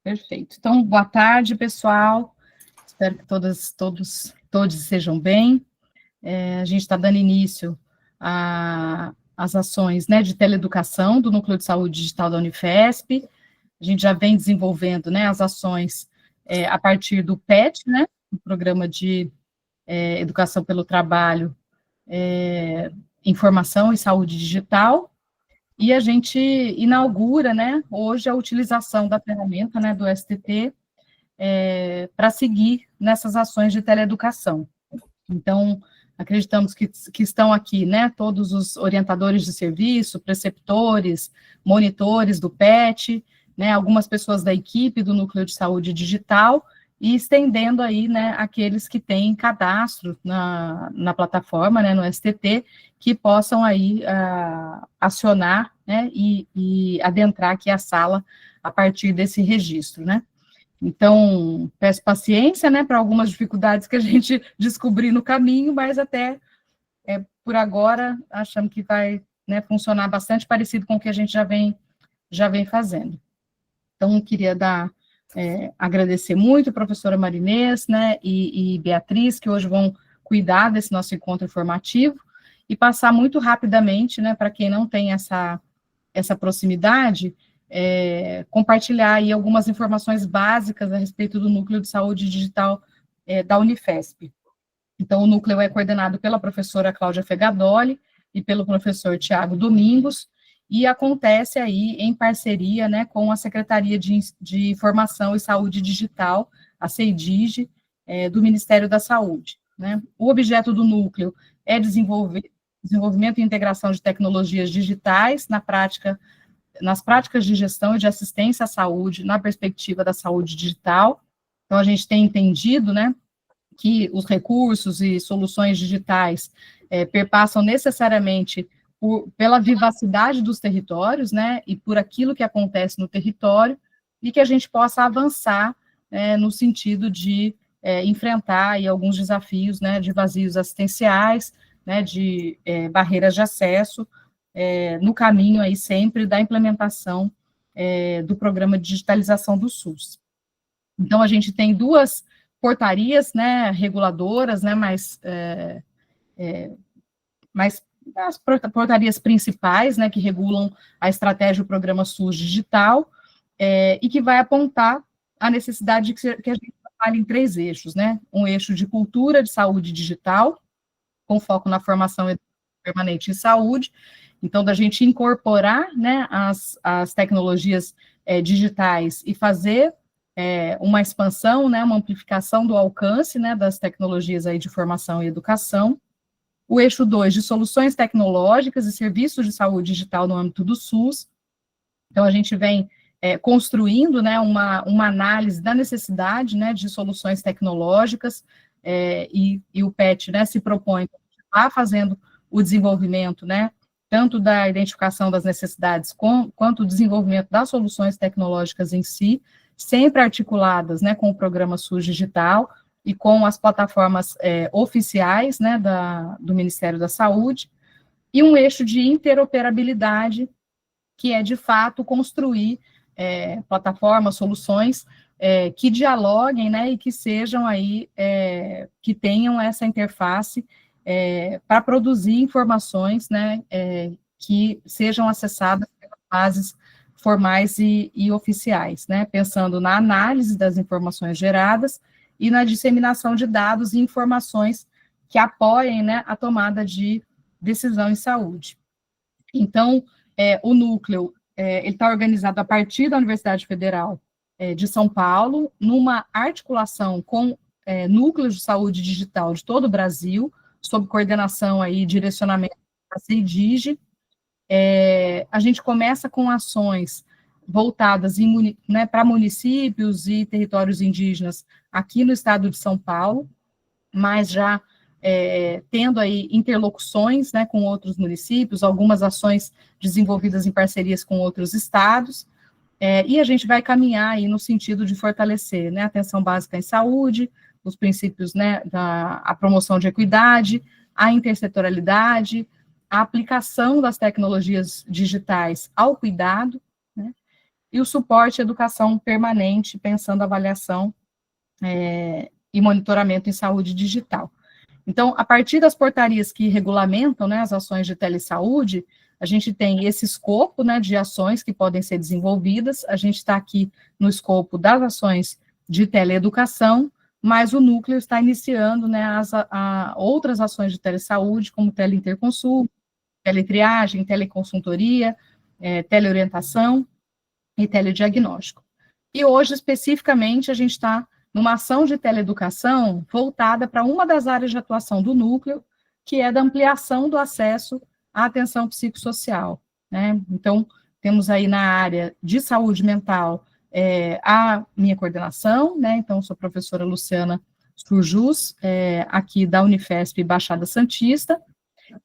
Perfeito. Então, boa tarde, pessoal. Espero que todos sejam bem. A gente está dando início às ações, né, de teleeducação do Núcleo de Saúde Digital da Unifesp. A gente já vem desenvolvendo, né, as ações a partir do PET, né, o Programa de Educação pelo Trabalho, Informação e Saúde Digital, e a gente inaugura, né, hoje a utilização da ferramenta, né, do STT, para seguir nessas ações de teleeducação. Então, acreditamos que estão aqui, né, todos os orientadores de serviço, preceptores, monitores do PET, né, algumas pessoas da equipe do Núcleo de Saúde Digital, e estendendo aí, né, aqueles que têm cadastro na plataforma, né, no STT, que possam aí acionar, né, e adentrar aqui a sala a partir desse registro, né. Então, peço paciência, né, para algumas dificuldades que a gente descobrir no caminho, mas até por agora achamos que vai, né, funcionar bastante parecido com o que a gente já vem fazendo. Então, queria agradecer muito a professora Marinês, né, e Beatriz, que hoje vão cuidar desse nosso encontro informativo, e passar muito rapidamente, né, para quem não tem essa proximidade, compartilhar aí algumas informações básicas a respeito do Núcleo de Saúde Digital da Unifesp. Então, o núcleo é coordenado pela professora Cláudia Fegadoli e pelo professor Tiago Domingos, e acontece aí em parceria, né, com a Secretaria de Informação e Saúde Digital, a CEIDIG, do Ministério da Saúde, né. O objeto do núcleo é desenvolvimento e integração de tecnologias digitais nas práticas de gestão e de assistência à saúde, na perspectiva da saúde digital. Então, a gente tem entendido, né, que os recursos e soluções digitais perpassam necessariamente pela vivacidade dos territórios, né, e por aquilo que acontece no território, e que a gente possa avançar no sentido de enfrentar aí alguns desafios, né, de vazios assistenciais, né, de barreiras de acesso, no caminho aí sempre da implementação do programa de digitalização do SUS. Então, a gente tem duas portarias, né, reguladoras, né, mas as portarias principais, né, que regulam a estratégia do programa SUS digital, e que vai apontar a necessidade de que a gente trabalhe em 3 eixos, né, um eixo de cultura de saúde digital, com foco na formação permanente em saúde, então, da gente incorporar, né, as tecnologias digitais e fazer uma expansão, né, uma amplificação do alcance, né, das tecnologias aí de formação e educação. O eixo 2, de soluções tecnológicas e serviços de saúde digital no âmbito do SUS. Então, a gente vem construindo, né, uma análise da necessidade, né, de soluções tecnológicas, e o PET, né, se propõe a fazendo o desenvolvimento, né, tanto da identificação das necessidades quanto o desenvolvimento das soluções tecnológicas em si, sempre articuladas, né, com o programa SUS Digital e com as plataformas oficiais, né, do Ministério da Saúde, e um eixo de interoperabilidade, que é, de fato, construir plataformas, soluções que dialoguem, né, e que sejam aí, que tenham essa interface para produzir informações, né, que sejam acessadas pelas bases formais e oficiais, né, pensando na análise das informações geradas e na disseminação de dados e informações que apoiem, né, a tomada de decisão em saúde. Então, o núcleo, ele está organizado a partir da Universidade Federal de São Paulo, numa articulação com núcleos de saúde digital de todo o Brasil, sob coordenação aí, direcionamento da CEIDIG. A gente começa com ações voltadas né, para municípios e territórios indígenas aqui no estado de São Paulo, mas já tendo aí interlocuções, né, com outros municípios, algumas ações desenvolvidas em parcerias com outros estados, e a gente vai caminhar aí no sentido de fortalecer, né, a atenção básica em saúde, os princípios, né, a promoção de equidade, a intersetorialidade, a aplicação das tecnologias digitais ao cuidado, né, e o suporte à educação permanente, pensando avaliação e monitoramento em saúde digital. Então, a partir das portarias que regulamentam, né, as ações de telesaúde, a gente tem esse escopo, né, de ações que podem ser desenvolvidas, a gente está aqui no escopo das ações de teleeducação, mas o núcleo está iniciando, né, outras ações de telesaúde, como teleinterconsulta, teletriagem, teleconsultoria, teleorientação e telediagnóstico. E hoje, especificamente, a gente está numa ação de teleeducação voltada para uma das áreas de atuação do núcleo, que é da ampliação do acesso à atenção psicossocial, né? Então, temos aí na área de saúde mental a minha coordenação, né? Então, sou a professora Luciana Surjus, aqui da Unifesp Baixada Santista,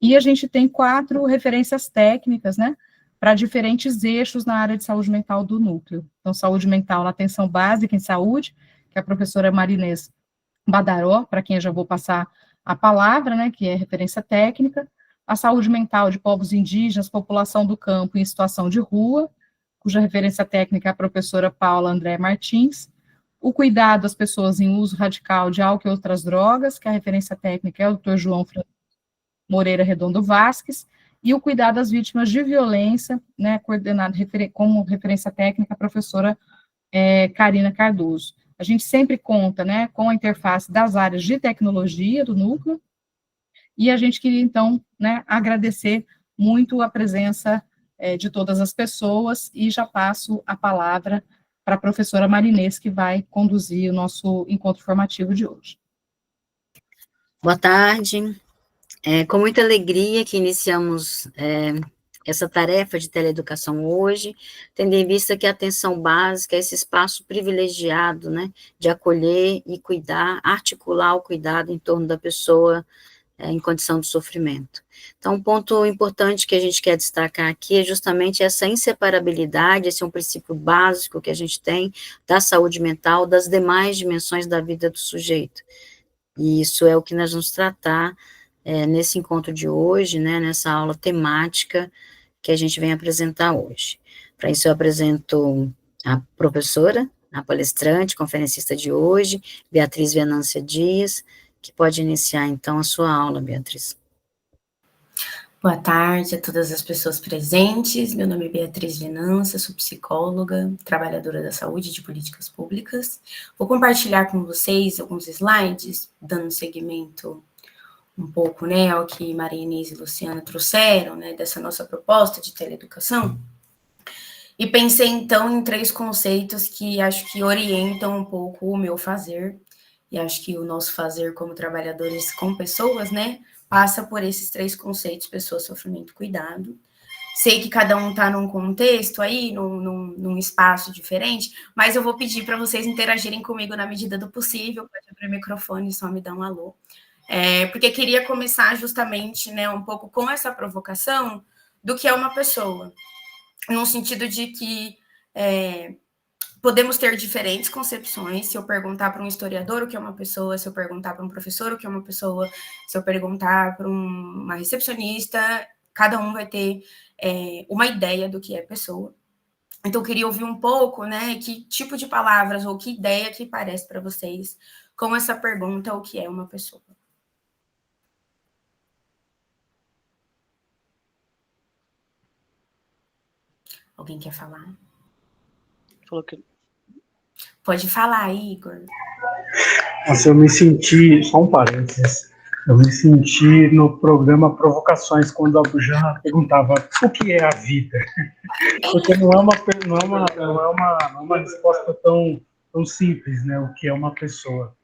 e a gente tem 4 referências técnicas, né, para diferentes eixos na área de saúde mental do núcleo. Então, saúde mental na atenção básica em saúde, que é a professora Marinês Badaró, para quem eu já vou passar a palavra, né, que é referência técnica, a saúde mental de povos indígenas, população do campo em situação de rua, cuja referência técnica é a professora Paula André Martins, o cuidado das pessoas em uso radical de álcool e outras drogas, que a referência técnica é o Dr. João Moreira Redondo Vasques, e o cuidado das vítimas de violência, né, coordenado como referência técnica a professora Karina Cardoso. A gente sempre conta, né, com a interface das áreas de tecnologia do núcleo, e a gente queria, então, né, agradecer muito a presença de todas as pessoas, e já passo a palavra para a professora Marinês, que vai conduzir o nosso encontro formativo de hoje. Boa tarde. Com muita alegria que iniciamos essa tarefa de teleeducação hoje, tendo em vista que a atenção básica é esse espaço privilegiado, né, de acolher e cuidar, articular o cuidado em torno da pessoa em condição de sofrimento. Então, um ponto importante que a gente quer destacar aqui é justamente essa inseparabilidade, esse é um princípio básico que a gente tem da saúde mental, das demais dimensões da vida do sujeito. E isso é o que nós vamos tratar nesse encontro de hoje, né, nessa aula temática que a gente vem apresentar hoje. Para isso eu apresento a professora, a palestrante, conferencista de hoje, Beatriz Venância Dias, que pode iniciar então a sua aula, Beatriz. Boa tarde a todas as pessoas presentes. Meu nome é Beatriz Venância, sou psicóloga, trabalhadora da saúde e de políticas públicas. Vou compartilhar com vocês alguns slides, dando seguimento um pouco, né, ao que Maria Inês e Luciana trouxeram, né, dessa nossa proposta de teleeducação. E pensei, então, em 3 conceitos que acho que orientam um pouco o meu fazer, e acho que o nosso fazer como trabalhadores com pessoas, né, passa por esses 3 conceitos: pessoa, sofrimento, cuidado. Sei que cada um está num contexto aí, num espaço diferente, mas eu vou pedir para vocês interagirem comigo na medida do possível. Pode abrir o microfone e só me dar um alô. Porque queria começar justamente, né, um pouco com essa provocação do que é uma pessoa, no sentido de que podemos ter diferentes concepções. Se eu perguntar para um historiador o que é uma pessoa, se eu perguntar para um professor o que é uma pessoa, se eu perguntar para uma recepcionista, cada um vai ter uma ideia do que é pessoa. Então, eu queria ouvir um pouco, né, que tipo de palavras ou que ideia que parece para vocês com essa pergunta, o que é uma pessoa. Alguém quer falar? Falou que... Pode falar, Igor. Nossa, eu me senti, só um parênteses, eu me senti no programa Provocações, quando a Bujana perguntava o que é a vida. Porque não é uma resposta tão simples, né? O que é uma pessoa.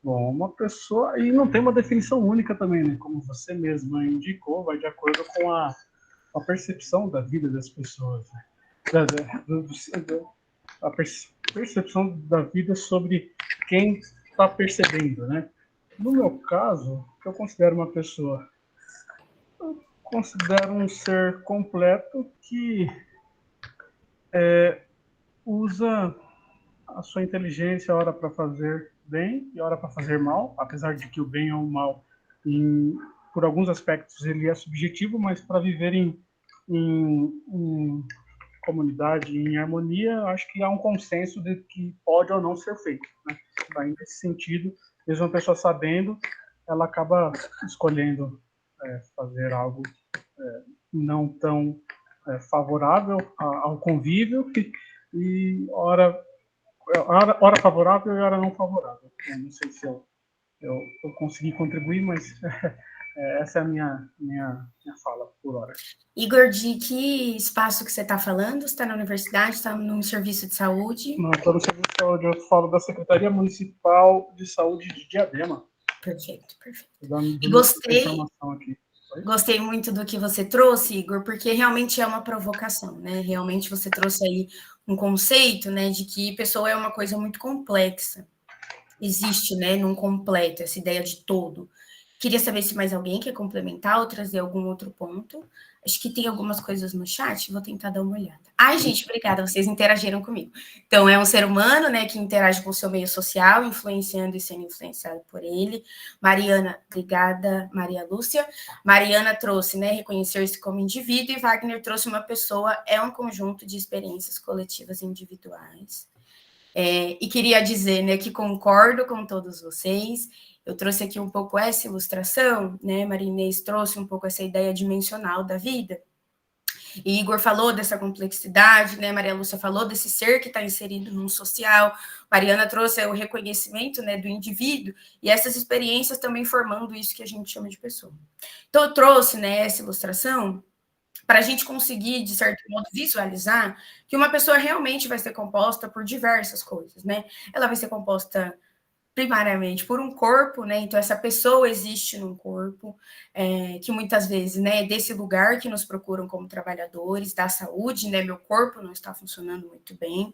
Bom, uma pessoa, e não tem uma definição única também, né? Como você mesma indicou, vai de acordo com a percepção da vida das pessoas, né? A percepção da vida sobre quem está percebendo, né? No meu caso, o que eu considero uma pessoa? Eu considero um ser completo que usa a sua inteligência, hora para fazer bem e hora para fazer mal, apesar de que o bem ou o mal, por alguns aspectos, ele é subjetivo, mas para viver comunidade em harmonia, acho que há um consenso de que pode ou não ser feito, né? Aí, nesse sentido, mesmo uma pessoa sabendo, ela acaba escolhendo fazer algo não tão favorável ao convívio e hora favorável e hora não favorável. Eu não sei se eu consegui contribuir, mas essa é a minha fala por hora. Igor, de que espaço que você está falando? Você está na universidade, está num serviço de saúde? Não, estou no serviço de saúde, eu falo da Secretaria Municipal de Saúde de Diadema. Perfeito, perfeito. Dando Gostei. informação aqui. Gostei muito do que você trouxe, Igor, porque realmente é uma provocação, né? Realmente você trouxe aí um conceito, né, de que pessoa é uma coisa muito complexa. Existe, né, num completo, essa ideia de todo. Queria saber se mais alguém quer complementar ou trazer algum outro ponto. Acho que tem algumas coisas no chat, vou tentar dar uma olhada. Ai, gente, obrigada, vocês interagiram comigo. Então, é um ser humano, né, que interage com o seu meio social, influenciando e sendo influenciado por ele. Mariana, obrigada, Maria Lúcia. Mariana trouxe, né, reconhecer-se como indivíduo, e Wagner trouxe uma pessoa, é um conjunto de experiências coletivas e individuais. E queria dizer, né, que concordo com todos vocês. Eu trouxe aqui um pouco essa ilustração, né, Maria Inês trouxe um pouco essa ideia dimensional da vida, e Igor falou dessa complexidade, né, Maria Lúcia falou desse ser que está inserido num social, Mariana trouxe o reconhecimento, né, do indivíduo, e essas experiências também formando isso que a gente chama de pessoa. Então, eu trouxe, né, essa ilustração para a gente conseguir, de certo modo, visualizar que uma pessoa realmente vai ser composta por diversas coisas, né? Ela vai ser composta primariamente por um corpo, né? Então, essa pessoa existe num corpo, que muitas vezes, né, é desse lugar que nos procuram como trabalhadores da saúde, né? Meu corpo não está funcionando muito bem.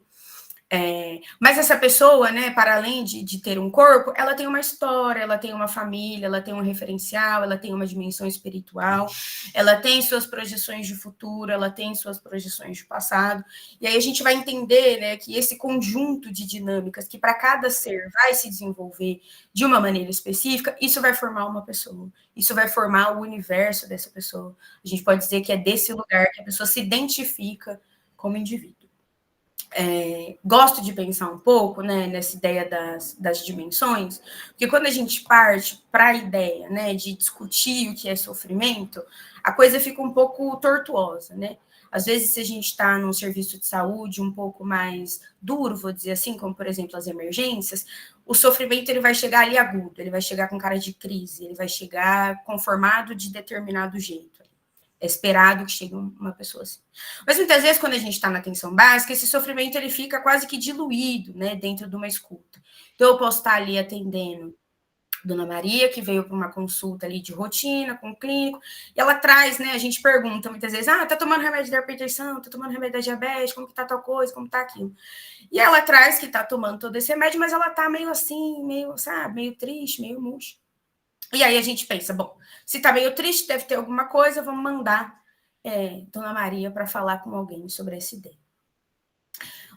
Mas essa pessoa, né, para além de ter um corpo, ela tem uma história, ela tem uma família, ela tem um referencial, ela tem uma dimensão espiritual, ela tem suas projeções de futuro, ela tem suas projeções de passado, e aí a gente vai entender, né, que esse conjunto de dinâmicas que para cada ser vai se desenvolver de uma maneira específica, isso vai formar uma pessoa, isso vai formar o universo dessa pessoa. A gente pode dizer que é desse lugar que a pessoa se identifica como indivíduo. Gosto de pensar um pouco, né, nessa ideia das dimensões, porque quando a gente parte para a ideia, né, de discutir o que é sofrimento, a coisa fica um pouco tortuosa, né? Às vezes, se a gente está num serviço de saúde um pouco mais duro, vou dizer assim, como, por exemplo, as emergências, o sofrimento ele vai chegar ali agudo, ele vai chegar com cara de crise, ele vai chegar conformado de determinado jeito. É esperado que chegue uma pessoa assim. Mas muitas vezes, quando a gente está na atenção básica, esse sofrimento ele fica quase que diluído, né, dentro de uma escuta. Então, eu posso estar ali atendendo Dona Maria, que veio para uma consulta ali de rotina com o clínico, e ela traz, né, a gente pergunta muitas vezes, tá tomando remédio da hipertensão, tá tomando remédio da diabetes, como que tá tal coisa, como tá aquilo. E ela traz que tá tomando todo esse remédio, mas ela tá meio assim, meio, sabe, meio triste, meio murcha. E aí a gente pensa, bom, se tá meio triste, deve ter alguma coisa, vamos mandar Dona Maria para falar com alguém sobre essa ideia.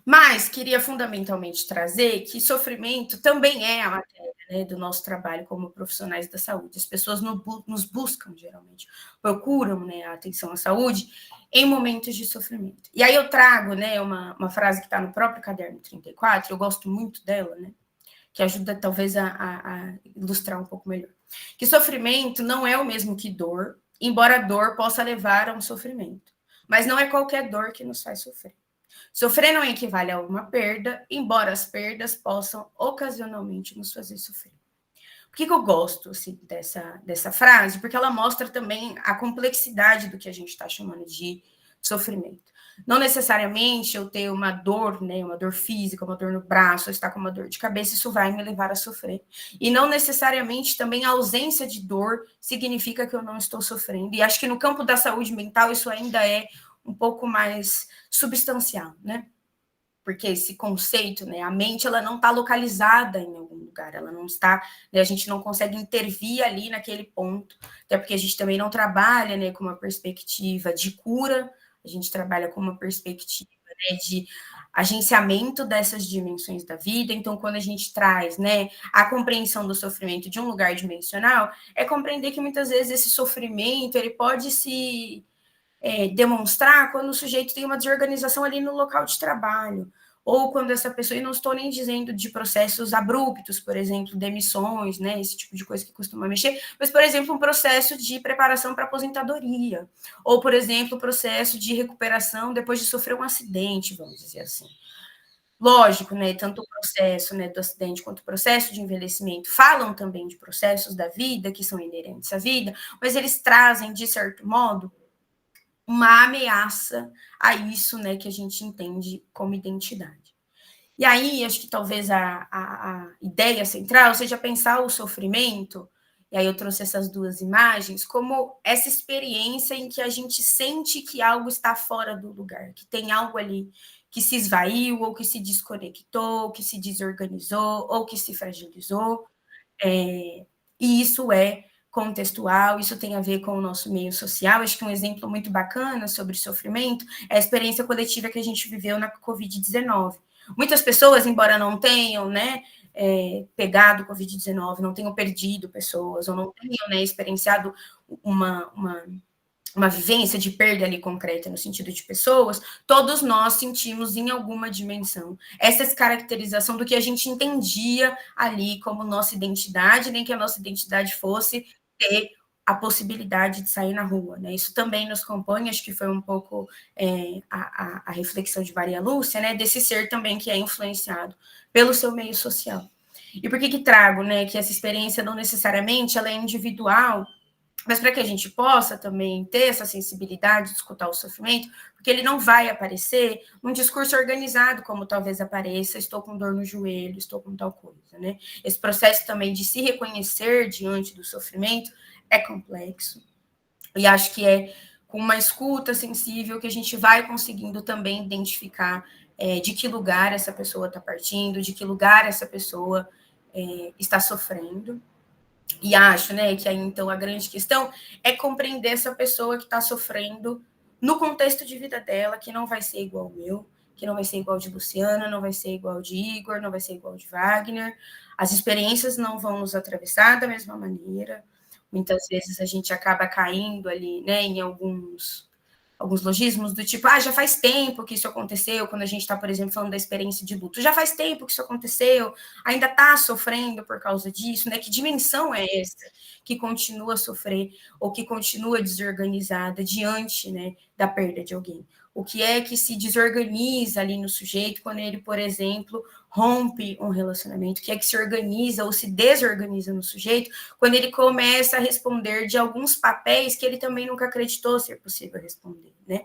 Mas queria fundamentalmente trazer que sofrimento também é a matéria, né, do nosso trabalho como profissionais da saúde. As pessoas nos buscam, geralmente, procuram, né, a atenção à saúde em momentos de sofrimento. E aí eu trago, né, uma frase que está no próprio caderno 34, eu gosto muito dela, né, que ajuda talvez a ilustrar um pouco melhor. Que sofrimento não é o mesmo que dor, embora a dor possa levar a um sofrimento. Mas não é qualquer dor que nos faz sofrer. Sofrer não equivale a uma perda, embora as perdas possam ocasionalmente nos fazer sofrer. Por que eu gosto assim, dessa frase? Porque ela mostra também a complexidade do que a gente está chamando de sofrimento. Não necessariamente eu ter uma dor, né, uma dor física, uma dor no braço, ou estar com uma dor de cabeça, isso vai me levar a sofrer. E não necessariamente também a ausência de dor significa que eu não estou sofrendo. E acho que no campo da saúde mental isso ainda é um pouco mais substancial, né? Porque esse conceito, né, a mente, ela não está localizada em algum lugar, ela não está, né, a gente não consegue intervir ali naquele ponto, até porque a gente também não trabalha, né, com uma perspectiva de cura, a gente trabalha com uma perspectiva, né, de agenciamento dessas dimensões da vida. Então, quando a gente traz, né, a compreensão do sofrimento de um lugar dimensional, é compreender que muitas vezes esse sofrimento, ele pode se demonstrar quando o sujeito tem uma desorganização ali no local de trabalho, ou quando essa pessoa, e não estou nem dizendo de processos abruptos, por exemplo, demissões, né, esse tipo de coisa que costuma mexer, mas, por exemplo, um processo de preparação para aposentadoria, ou, por exemplo, processo de recuperação depois de sofrer um acidente, vamos dizer assim. Lógico, né, tanto o processo, né, do acidente quanto o processo de envelhecimento falam também de processos da vida que são inerentes à vida, mas eles trazem, de certo modo, uma ameaça a isso, né, que a gente entende como identidade. E aí, acho que talvez a ideia central seja pensar o sofrimento, e aí eu trouxe essas duas imagens, como essa experiência em que a gente sente que algo está fora do lugar, que tem algo ali que se esvaiu, ou que se desconectou, ou que se desorganizou, ou que se fragilizou, e isso é contextual, isso tem a ver com o nosso meio social. Acho que um exemplo muito bacana sobre sofrimento é a experiência coletiva que a gente viveu na Covid-19. Muitas pessoas, embora não tenham, né, pegado Covid-19, não tenham perdido pessoas, ou não tenham, né, experienciado uma vivência de perda ali concreta no sentido de pessoas, todos nós sentimos em alguma dimensão essa descaracterização do que a gente entendia ali como nossa identidade, nem que a nossa identidade fosse ter a possibilidade de sair na rua, né? Isso também nos compõe, acho que foi um pouco a reflexão de Maria Lúcia, né? Desse ser também que é influenciado pelo seu meio social. E por que trago, né? Que essa experiência não necessariamente ela é individual, mas para que a gente possa também ter essa sensibilidade de escutar o sofrimento, porque ele não vai aparecer num discurso organizado, como talvez apareça, estou com dor no joelho, estou com tal coisa, né? Esse processo também de se reconhecer diante do sofrimento é complexo. E acho que é com uma escuta sensível que a gente vai conseguindo também identificar de que lugar essa pessoa está partindo, de que lugar essa pessoa está sofrendo. E acho, né, que aí, então, a grande questão é compreender essa pessoa que está sofrendo no contexto de vida dela, que não vai ser igual ao meu, que não vai ser igual de Luciana, não vai ser igual de Igor, não vai ser igual de Wagner. As experiências não vão nos atravessar da mesma maneira. Muitas vezes a gente acaba caindo ali, né, em alguns logismos do tipo, já faz tempo que isso aconteceu, quando a gente está, por exemplo, falando da experiência de luto, já faz tempo que isso aconteceu, ainda está sofrendo por causa disso, né? Que dimensão é essa que continua a sofrer ou que continua desorganizada diante, né, da perda de alguém? O que é que se desorganiza ali no sujeito quando ele, por exemplo, rompe um relacionamento? O que é que se organiza ou se desorganiza no sujeito quando ele começa a responder de alguns papéis que ele também nunca acreditou ser possível responder, né?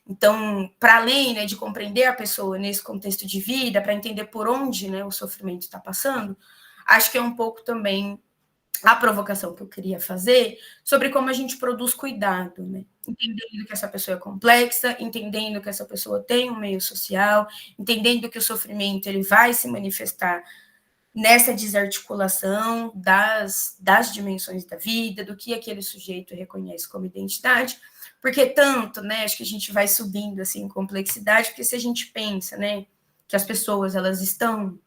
Então, para além, né, de compreender a pessoa nesse contexto de vida, para entender por onde, né, o sofrimento está passando, acho que é um pouco também a provocação que eu queria fazer sobre como a gente produz cuidado, né? Entendendo que essa pessoa é complexa, entendendo que essa pessoa tem um meio social, entendendo que o sofrimento ele vai se manifestar nessa desarticulação das dimensões da vida, do que aquele sujeito reconhece como identidade, porque tanto, né, acho que a gente vai subindo assim em complexidade, porque se a gente pensa, né, que as pessoas elas estão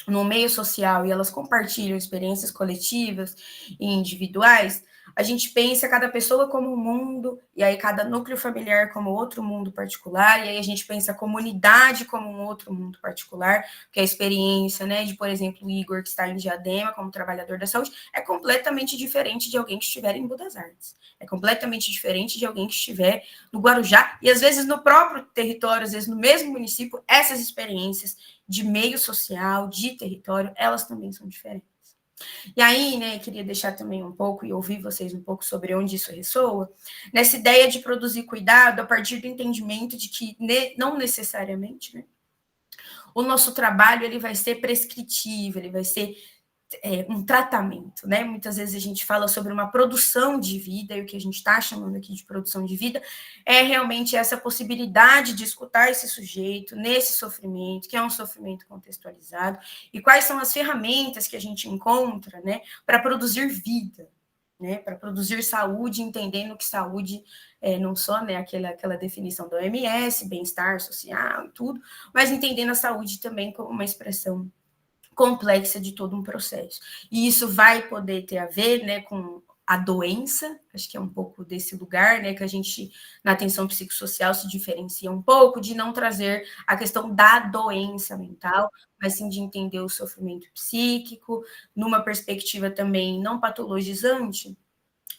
no meio social e elas compartilham experiências coletivas e individuais, a gente pensa cada pessoa como um mundo, e aí cada núcleo familiar como outro mundo particular, e aí a gente pensa a comunidade como um outro mundo particular, porque a experiência, né, de, por exemplo, o Igor, que está em Diadema como trabalhador da saúde, é completamente diferente de alguém que estiver em Budas Artes. É completamente diferente de alguém que estiver no Guarujá, e às vezes no próprio território, às vezes no mesmo município, essas experiências de meio social, de território, elas também são diferentes. E aí, né, queria deixar também um pouco e ouvir vocês um pouco sobre onde isso ressoa, nessa ideia de produzir cuidado a partir do entendimento de que não necessariamente, né, o nosso trabalho ele vai ser prescritivo, ele vai ser um tratamento, né? Muitas vezes a gente fala sobre uma produção de vida, e o que a gente está chamando aqui de produção de vida é realmente essa possibilidade de escutar esse sujeito nesse sofrimento, que é um sofrimento contextualizado, e quais são as ferramentas que a gente encontra, né, para produzir vida, né, para produzir saúde, entendendo que saúde não só, né, aquela definição da OMS, bem-estar social e tudo, mas entendendo a saúde também como uma expressão complexa de todo um processo. E isso vai poder ter a ver, né, com a doença, acho que é um pouco desse lugar, né, que a gente, na atenção psicossocial, se diferencia um pouco, de não trazer a questão da doença mental, mas sim de entender o sofrimento psíquico, numa perspectiva também não patologizante,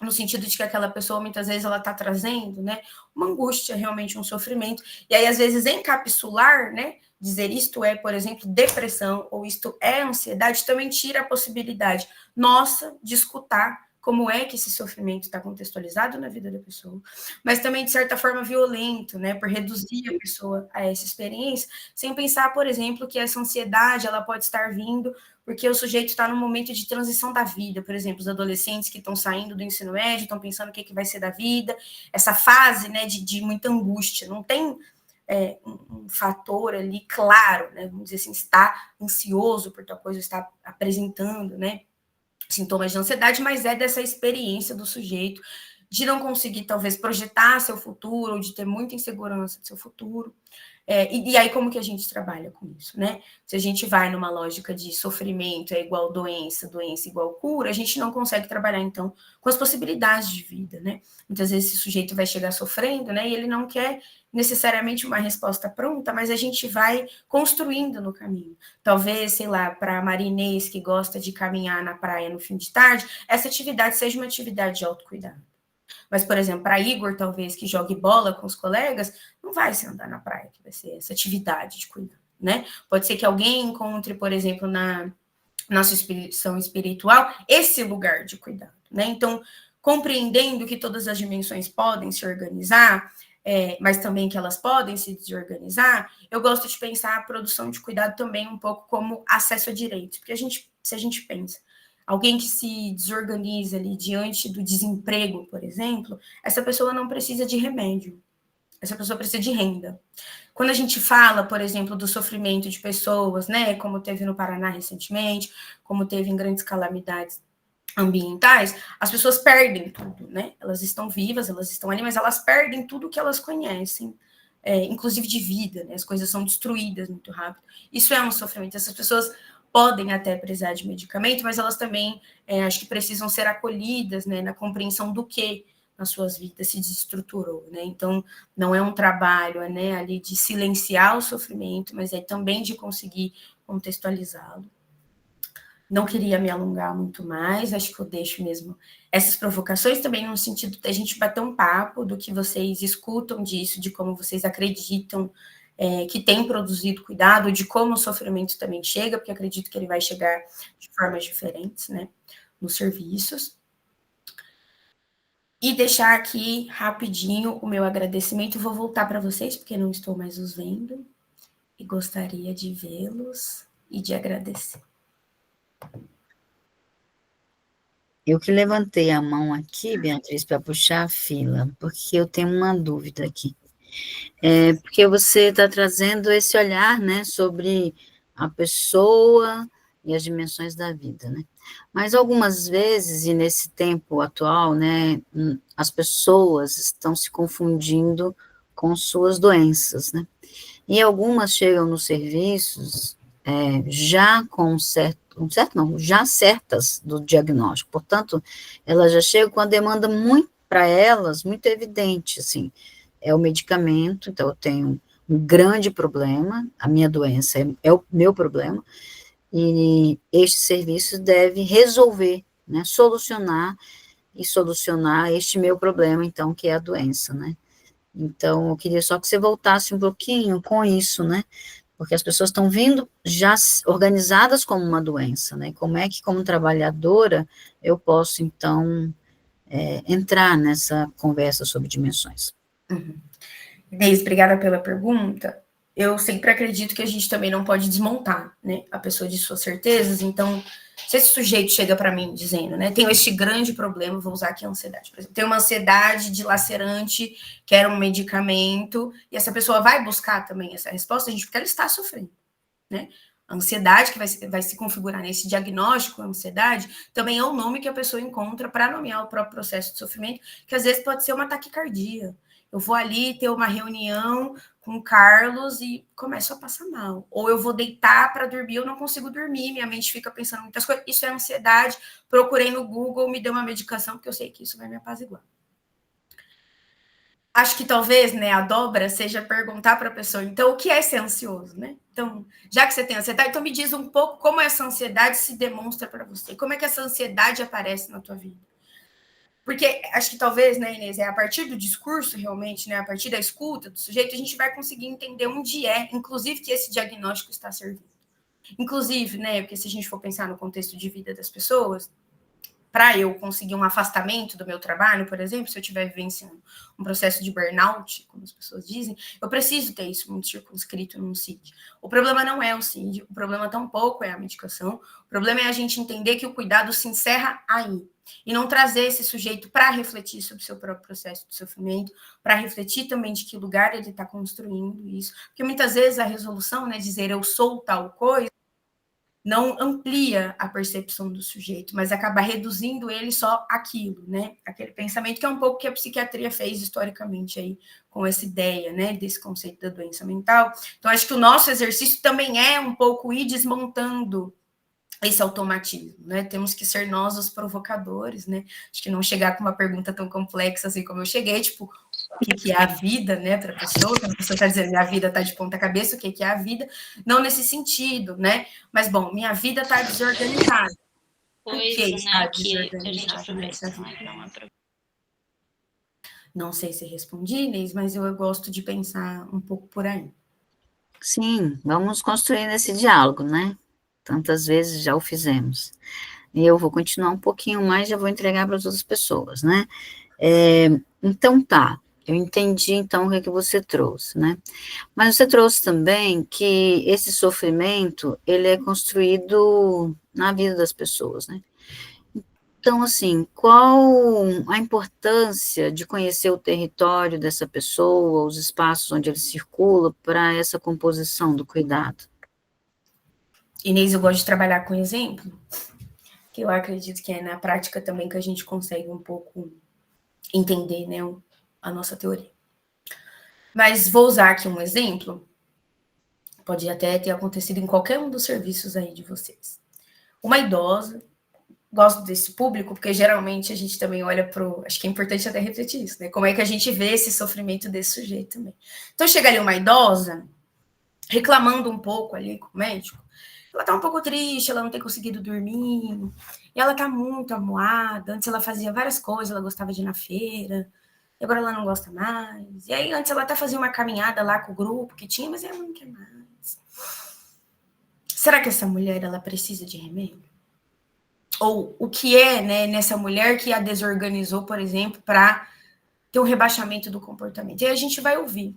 no sentido de que aquela pessoa, muitas vezes, ela está trazendo, né, uma angústia, realmente um sofrimento, e aí, às vezes, encapsular, né, dizer isto é, por exemplo, depressão, ou isto é ansiedade, também tira a possibilidade nossa de escutar como é que esse sofrimento está contextualizado na vida da pessoa, mas também, de certa forma, violento, né, por reduzir a pessoa a essa experiência, sem pensar, por exemplo, que essa ansiedade, ela pode estar vindo porque o sujeito está num momento de transição da vida, por exemplo, os adolescentes que estão saindo do ensino médio, estão pensando o que vai ser da vida, essa fase, né, de muita angústia, não tem um fator ali claro, né, vamos dizer assim, está ansioso por tal coisa, está apresentando, né, sintomas de ansiedade, mas é dessa experiência do sujeito de não conseguir, talvez, projetar seu futuro, ou de ter muita insegurança de seu futuro. E aí, como que a gente trabalha com isso, né? Se a gente vai numa lógica de sofrimento é igual doença, doença igual cura, a gente não consegue trabalhar, então, com as possibilidades de vida, né? Muitas vezes esse sujeito vai chegar sofrendo, né? E ele não quer necessariamente uma resposta pronta, mas a gente vai construindo no caminho. Talvez, sei lá, para a Marinês, que gosta de caminhar na praia no fim de tarde, essa atividade seja uma atividade de autocuidado. Mas, por exemplo, para Igor, talvez, que jogue bola com os colegas, não vai ser andar na praia, que vai ser essa atividade de cuidado, né? Pode ser que alguém encontre, por exemplo, na nossa instituição espiritual, esse lugar de cuidado, né? Então, compreendendo que todas as dimensões podem se organizar, mas também que elas podem se desorganizar, eu gosto de pensar a produção de cuidado também um pouco como acesso a direitos, porque se a gente pensa, alguém que se desorganiza ali diante do desemprego, por exemplo, essa pessoa não precisa de remédio, essa pessoa precisa de renda. Quando a gente fala, por exemplo, do sofrimento de pessoas, né, como teve no Paraná recentemente, como teve em grandes calamidades ambientais, as pessoas perdem tudo, né? Elas estão vivas, elas estão ali, mas elas perdem tudo que elas conhecem, inclusive de vida, né? As coisas são destruídas muito rápido. Isso é um sofrimento. Essas pessoas podem até precisar de medicamento, mas elas também, acho que precisam ser acolhidas, né, na compreensão do que nas suas vidas se desestruturou, né? Então, não é um trabalho, né, ali de silenciar o sofrimento, mas é também de conseguir contextualizá-lo. Não queria me alongar muito mais, acho que eu deixo mesmo essas provocações também no sentido da gente bater um papo do que vocês escutam disso, de como vocês acreditam que tem produzido cuidado, de como o sofrimento também chega, porque acredito que ele vai chegar de formas diferentes, né, nos serviços. E deixar aqui rapidinho o meu agradecimento, vou voltar para vocês, porque não estou mais os vendo, e gostaria de vê-los e de agradecer. Eu que levantei a mão aqui, Beatriz, para puxar a fila, porque eu tenho uma dúvida aqui. Porque você está trazendo esse olhar, né, sobre a pessoa e as dimensões da vida, né? Mas algumas vezes, e nesse tempo atual, né, as pessoas estão se confundindo com suas doenças, né? E algumas chegam nos serviços já com já certas do diagnóstico. Portanto, elas já chegam com a demanda muito, para elas, muito evidente, assim, é o medicamento, então eu tenho um grande problema, a minha doença é o meu problema, e este serviço deve resolver, né, solucionar este meu problema, então, que é a doença, né? Então, eu queria só que você voltasse um pouquinho com isso, né? Porque as pessoas estão vindo já organizadas como uma doença, né? Como é que, como trabalhadora, eu posso, então, entrar nessa conversa sobre dimensões? Uhum. Inês, obrigada pela pergunta. Eu sempre acredito que a gente também não pode desmontar, né, a pessoa de suas certezas. Então, se esse sujeito chega para mim dizendo, né, tenho este grande problema, vou usar aqui a ansiedade, por exemplo, tenho uma ansiedade dilacerante, quero um medicamento, e essa pessoa vai buscar também essa resposta, porque ela está sofrendo, né? A ansiedade que vai se configurar nesse diagnóstico, a ansiedade, também é o nome que a pessoa encontra para nomear o próprio processo de sofrimento, que às vezes pode ser uma taquicardia. Eu vou ali ter uma reunião com o Carlos e começo a passar mal. Ou eu vou deitar para dormir, eu não consigo dormir, minha mente fica pensando em muitas coisas. Isso é ansiedade. Procurei no Google, me deu uma medicação, porque eu sei que isso vai me apaziguar. Acho que talvez, né, a dobra seja perguntar para a pessoa, então, o que é ser ansioso, né? Então, já que você tem ansiedade, então me diz um pouco como essa ansiedade se demonstra para você. Como é que essa ansiedade aparece na tua vida? Porque acho que talvez, né, Inês, a partir do discurso, realmente, né, a partir da escuta do sujeito, a gente vai conseguir entender onde inclusive, que esse diagnóstico está servindo. Inclusive, né, porque se a gente for pensar no contexto de vida das pessoas, para eu conseguir um afastamento do meu trabalho, por exemplo, se eu estiver vivenciando um processo de burnout, como as pessoas dizem, eu preciso ter isso muito circunscrito num CID. O problema não é o CID, o problema tampouco é a medicação, o problema é a gente entender que o cuidado se encerra aí, e não trazer esse sujeito para refletir sobre o seu próprio processo de sofrimento, para refletir também de que lugar ele está construindo isso, porque muitas vezes a resolução, né, dizer eu sou tal coisa, não amplia a percepção do sujeito, mas acaba reduzindo ele só aquilo, né? Aquele pensamento que é um pouco que a psiquiatria fez historicamente aí, com essa ideia, né, desse conceito da doença mental. Então, acho que o nosso exercício também é um pouco ir desmontando esse automatismo, né? Temos que ser nós os provocadores, né? Acho que não chegar com uma pergunta tão complexa assim como eu cheguei, tipo, o que é a vida, né, para a pessoa, quando a pessoa está dizendo minha vida está de ponta cabeça, o que é a vida, não nesse sentido, né, mas, bom, minha vida está desorganizada. O que está desorganizado nessa vida? Não sei se respondi, Inês, mas eu gosto de pensar um pouco por aí. Sim, vamos construindo esse diálogo, né? Tantas vezes já o fizemos. E eu vou continuar um pouquinho mais, já vou entregar para as outras pessoas, né? Então, tá. Eu entendi, então, o que você trouxe, né? Mas você trouxe também que esse sofrimento, ele é construído na vida das pessoas, né? Então, assim, qual a importância de conhecer o território dessa pessoa, os espaços onde ele circula, para essa composição do cuidado? Inês, eu gosto de trabalhar com exemplo, que eu acredito que é na prática também que a gente consegue um pouco entender, né, a nossa teoria. Mas vou usar aqui um exemplo, pode até ter acontecido em qualquer um dos serviços aí de vocês. Uma idosa, gosto desse público, porque geralmente a gente também olha para o... Acho que é importante até refletir isso, né? Como é que a gente vê esse sofrimento desse sujeito também. Então, chega ali uma idosa, reclamando um pouco ali com o médico, ela tá um pouco triste, ela não tem conseguido dormir, e ela tá muito amuada. Antes ela fazia várias coisas, ela gostava de ir na feira, e agora ela não gosta mais. E aí antes ela até fazia uma caminhada lá com o grupo que tinha, mas ela não quer mais. Será que essa mulher, ela precisa de remédio? Ou o que é, né, nessa mulher que a desorganizou, por exemplo, para ter um rebaixamento do comportamento? E aí a gente vai ouvir.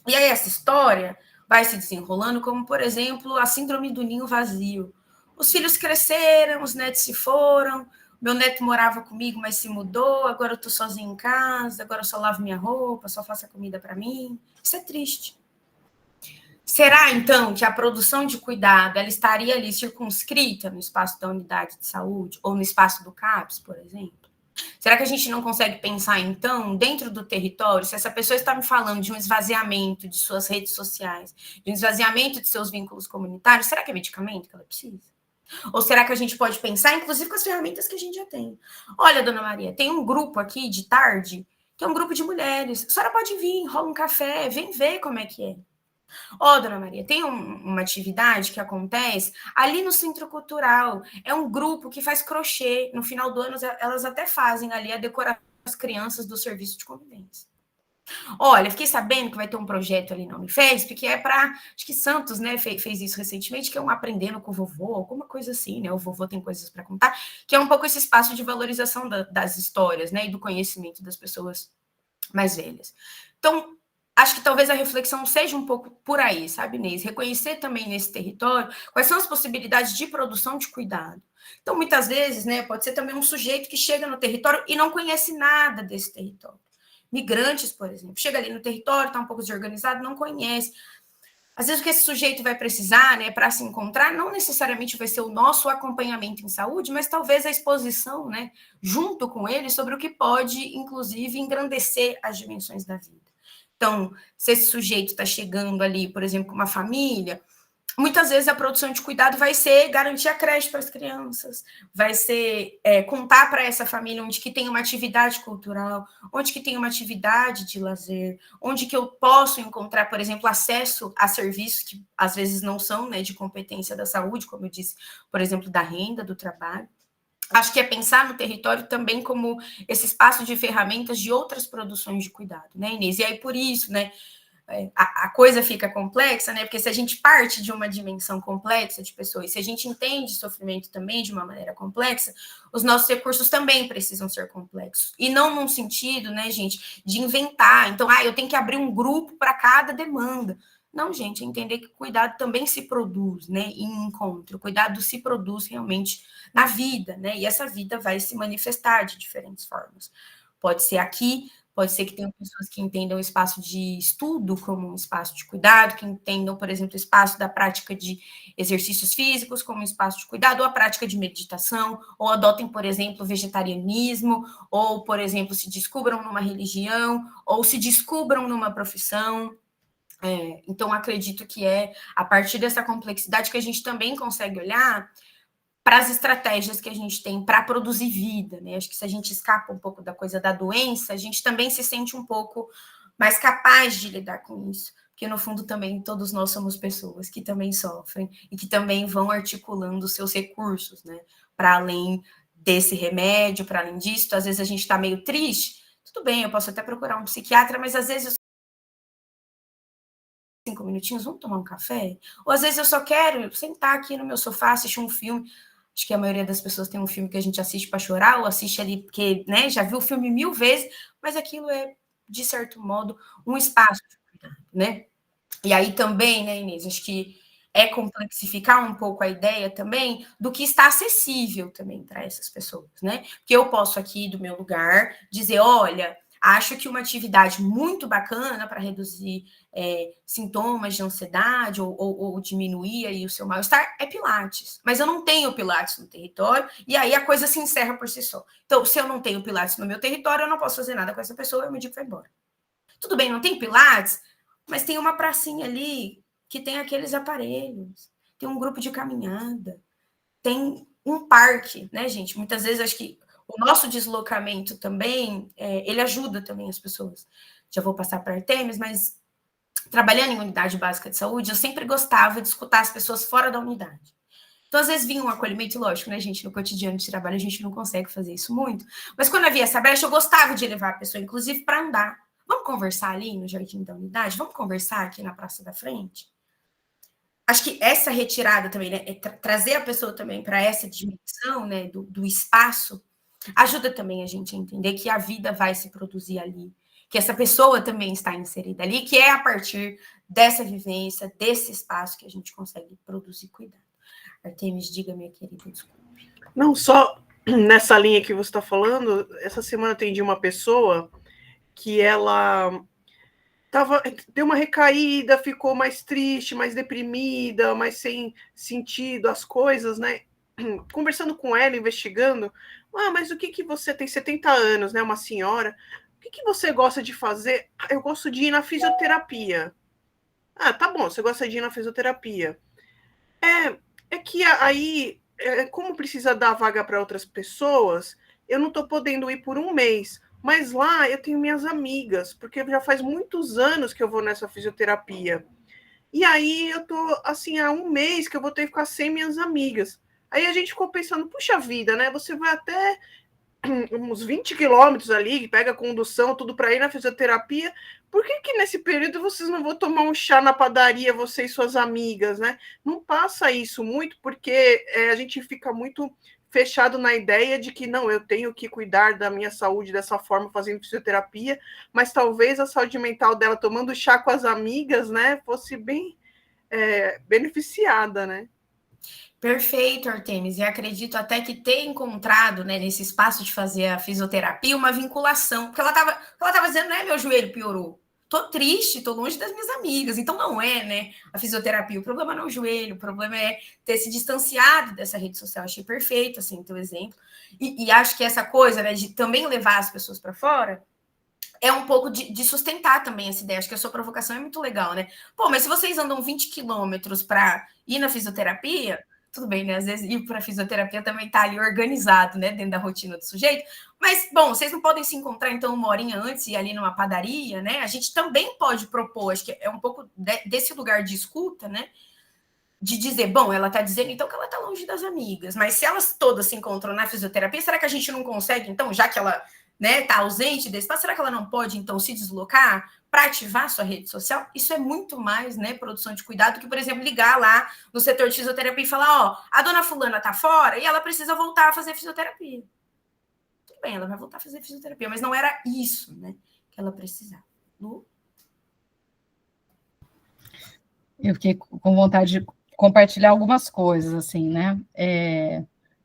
E aí essa história vai se desenrolando, como, por exemplo, a síndrome do ninho vazio. Os filhos cresceram, os netos se foram, meu neto morava comigo, mas se mudou, agora eu estou sozinha em casa, agora eu só lavo minha roupa, só faço a comida para mim. Isso é triste. Será, então, que a produção de cuidado ela estaria ali circunscrita no espaço da unidade de saúde ou no espaço do CAPS, por exemplo? Será que a gente não consegue pensar, então, dentro do território, se essa pessoa está me falando de um esvaziamento de suas redes sociais, de um esvaziamento de seus vínculos comunitários, será que é medicamento que ela precisa? Ou será que a gente pode pensar, inclusive, com as ferramentas que a gente já tem? Olha, dona Maria, tem um grupo aqui de tarde, que é um grupo de mulheres. A senhora pode vir, rola um café, vem ver como é que é. Dona Maria, tem uma atividade que acontece ali no Centro Cultural. É um grupo que faz crochê. No final do ano, elas até fazem ali a decoração das crianças do serviço de convivência. Olha, fiquei sabendo que vai ter um projeto ali na Unifesp, que é para... Acho que Santos, né, fez isso recentemente, que é um aprendendo com o vovô, alguma coisa assim, né? O vovô tem coisas para contar, que é um pouco esse espaço de valorização das histórias, né, e do conhecimento das pessoas mais velhas. Então, acho que talvez a reflexão seja um pouco por aí, sabe, Inês? Reconhecer também nesse território quais são as possibilidades de produção de cuidado. Então, muitas vezes, né, pode ser também um sujeito que chega no território e não conhece nada desse território. Migrantes, por exemplo, chega ali no território, está um pouco desorganizado, não conhece. Às vezes o que esse sujeito vai precisar, né, para se encontrar, não necessariamente vai ser o nosso acompanhamento em saúde, mas talvez a exposição, né, junto com ele, sobre o que pode, inclusive, engrandecer as dimensões da vida. Então, se esse sujeito está chegando ali, por exemplo, com uma família, muitas vezes a produção de cuidado vai ser garantir a creche para as crianças, vai ser contar para essa família onde que tem uma atividade cultural, onde que tem uma atividade de lazer, onde que eu posso encontrar, por exemplo, acesso a serviços que às vezes não são, né, de competência da saúde, como eu disse, por exemplo, da renda, do trabalho. Acho que é pensar no território também como esse espaço de ferramentas de outras produções de cuidado, né, Inês? E aí, por isso, né, a coisa fica complexa, né? Porque se a gente parte de uma dimensão complexa de pessoas, se a gente entende sofrimento também de uma maneira complexa, os nossos recursos também precisam ser complexos. E não num sentido, né, gente, de inventar. Então, eu tenho que abrir um grupo para cada demanda. Não, gente, entender que o cuidado também se produz, né, em encontro. O cuidado se produz realmente na vida, né? E essa vida vai se manifestar de diferentes formas. Pode ser aqui, pode ser que tenham pessoas que entendam o espaço de estudo como um espaço de cuidado, que entendam, por exemplo, o espaço da prática de exercícios físicos como um espaço de cuidado, ou a prática de meditação, ou adotem, por exemplo, o vegetarianismo, ou, por exemplo, se descubram numa religião, ou se descubram numa profissão. Então, acredito que é a partir dessa complexidade que a gente também consegue olhar para as estratégias que a gente tem para produzir vida, né? Acho que se a gente escapa um pouco da coisa da doença, a gente também se sente um pouco mais capaz de lidar com isso, porque no fundo também todos nós somos pessoas que também sofrem e que também vão articulando seus recursos, né? Para além desse remédio, para além disso, às vezes a gente está meio triste, tudo bem, eu posso até procurar um psiquiatra, mas às vezes 5 minutinhos, vamos tomar um café? Ou às vezes eu só quero sentar aqui no meu sofá, assistir um filme. Acho que a maioria das pessoas tem um filme que a gente assiste para chorar, ou assiste ali porque, né, já viu o filme 1000 vezes, mas aquilo é, de certo modo, um espaço, né? E aí também, né, Inês, acho que é complexificar um pouco a ideia também do que está acessível também para essas pessoas, né? Porque eu posso aqui, do meu lugar, dizer, olha, acho que uma atividade muito bacana para reduzir sintomas de ansiedade ou diminuir aí o seu mal-estar é Pilates. Mas eu não tenho Pilates no território e aí a coisa se encerra por si só. Então, se eu não tenho Pilates no meu território, eu não posso fazer nada com essa pessoa, eu me digo que vai embora. Tudo bem, não tem Pilates, mas tem uma pracinha ali que tem aqueles aparelhos, tem um grupo de caminhada, tem um parque, né, gente? Muitas vezes acho que o nosso deslocamento também, ele ajuda também as pessoas. Já vou passar para Artemis, mas trabalhando em unidade básica de saúde, eu sempre gostava de escutar as pessoas fora da unidade. Então, às vezes, vinha um acolhimento, lógico, né, gente? No cotidiano de trabalho, a gente não consegue fazer isso muito. Mas quando havia essa brecha, eu gostava de levar a pessoa, inclusive, para andar. Vamos conversar ali no jardim da unidade? Vamos conversar aqui na praça da frente? Acho que essa retirada também, né, trazer a pessoa também para essa dimensão, né, do espaço, ajuda também a gente a entender que a vida vai se produzir ali, que essa pessoa também está inserida ali, que é a partir dessa vivência, desse espaço que a gente consegue produzir cuidado. Artemis, diga, minha querida, desculpe. Não, só nessa linha que você está falando, essa semana eu atendi uma pessoa que ela deu uma recaída, ficou mais triste, mais deprimida, mais sem sentido as coisas, né? Conversando com ela, investigando, mas o que você tem 70 anos, né? Uma senhora, o que você gosta de fazer? Eu gosto de ir na fisioterapia. Tá bom, você gosta de ir na fisioterapia. É que aí, como precisa dar vaga para outras pessoas, eu não estou podendo ir por um mês. Mas lá eu tenho minhas amigas, porque já faz muitos anos que eu vou nessa fisioterapia. E aí eu tô, assim, há um mês que eu vou ter que ficar sem minhas amigas. Aí a gente ficou pensando, puxa vida, né? Você vai até uns 20 quilômetros ali, pega condução, tudo para ir na fisioterapia. Por que nesse período vocês não vão tomar um chá na padaria, você e suas amigas, né? Não passa isso muito, porque a gente fica muito fechado na ideia de que não, eu tenho que cuidar da minha saúde dessa forma, fazendo fisioterapia, mas talvez a saúde mental dela tomando chá com as amigas, né, fosse bem beneficiada, né? Perfeito, Artemis, e acredito até que ter encontrado, né, nesse espaço de fazer a fisioterapia, uma vinculação, porque ela estava dizendo, né, meu joelho piorou, tô triste, tô longe das minhas amigas, então não é, né, a fisioterapia, o problema não é o joelho, o problema é ter se distanciado dessa rede social. Achei perfeito, assim, teu exemplo, e acho que essa coisa, né, de também levar as pessoas para fora, é um pouco de sustentar também essa ideia. Acho que a sua provocação é muito legal, né? Pô, mas se vocês andam 20 quilômetros para ir na fisioterapia, tudo bem, né? Às vezes ir para fisioterapia também tá ali organizado, né? Dentro da rotina do sujeito. Mas, bom, vocês não podem se encontrar, então, uma horinha antes e ir ali numa padaria, né? A gente também pode propor, acho que é um pouco desse lugar de escuta, né? De dizer, bom, ela está dizendo então que ela está longe das amigas, mas se elas todas se encontram na fisioterapia, será que a gente não consegue, então, já que ela está ausente desse espaço, será que ela não pode, então, se deslocar para ativar sua rede social? Isso é muito mais, né, produção de cuidado, que, por exemplo, ligar lá no setor de fisioterapia e falar, ó, a dona fulana está fora e ela precisa voltar a fazer fisioterapia. Tudo bem, ela vai voltar a fazer fisioterapia, mas não era isso, né, que ela precisava. Lu? Eu fiquei com vontade de compartilhar algumas coisas, assim, né?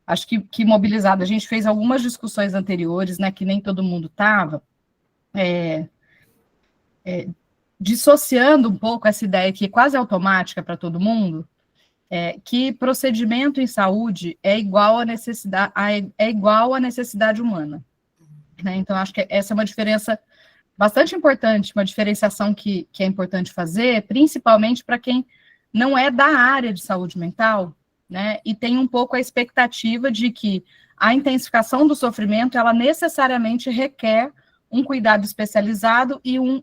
Acho que mobilizado, a gente fez algumas discussões anteriores, né, que nem todo mundo estava, dissociando um pouco essa ideia que é quase automática para todo mundo, que procedimento em saúde é igual à necessidade humana. Né? Então, acho que essa é uma diferença bastante importante, uma diferenciação que é importante fazer, principalmente para quem não é da área de saúde mental, né, e tem um pouco a expectativa de que a intensificação do sofrimento, ela necessariamente requer um cuidado especializado e um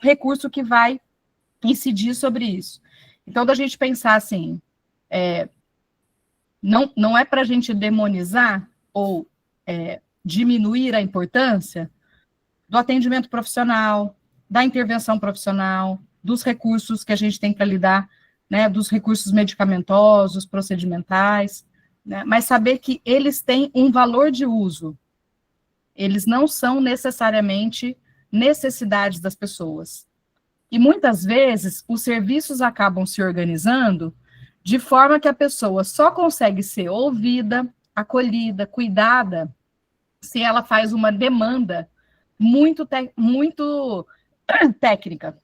recurso que vai incidir sobre isso. Então, da gente pensar assim, não é para a gente demonizar ou diminuir a importância do atendimento profissional, da intervenção profissional, dos recursos que a gente tem para lidar, né, dos recursos medicamentosos, procedimentais, né, mas saber que eles têm um valor de uso. Eles não são necessariamente necessidades das pessoas. E muitas vezes os serviços acabam se organizando de forma que a pessoa só consegue ser ouvida, acolhida, cuidada, se ela faz uma demanda muito técnica,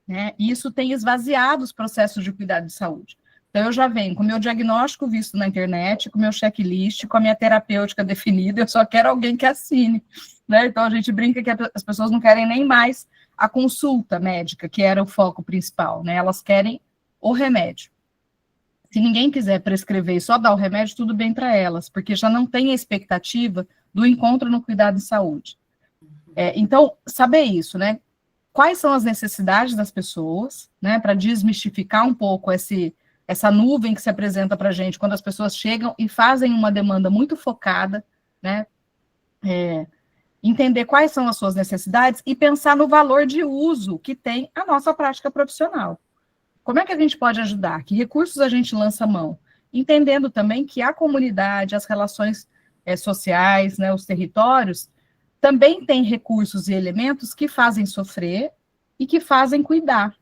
né? E isso tem esvaziado os processos de cuidado de saúde. Então, eu já venho com o meu diagnóstico visto na internet, com o meu checklist, com a minha terapêutica definida, eu só quero alguém que assine, né? Então, a gente brinca que as pessoas não querem nem mais a consulta médica, que era o foco principal, né? Elas querem o remédio. Se ninguém quiser prescrever e só dar o remédio, tudo bem para elas, porque já não tem a expectativa do encontro no cuidado de saúde. Então, saber isso, né? Quais são as necessidades das pessoas, né? Para desmistificar um pouco essa nuvem que se apresenta para a gente quando as pessoas chegam e fazem uma demanda muito focada, né? Entender quais são as suas necessidades e pensar no valor de uso que tem a nossa prática profissional. Como é que a gente pode ajudar? Que recursos a gente lança a mão? Entendendo também que a comunidade, as relações sociais, né, os territórios, também tem recursos e elementos que fazem sofrer e que fazem cuidar,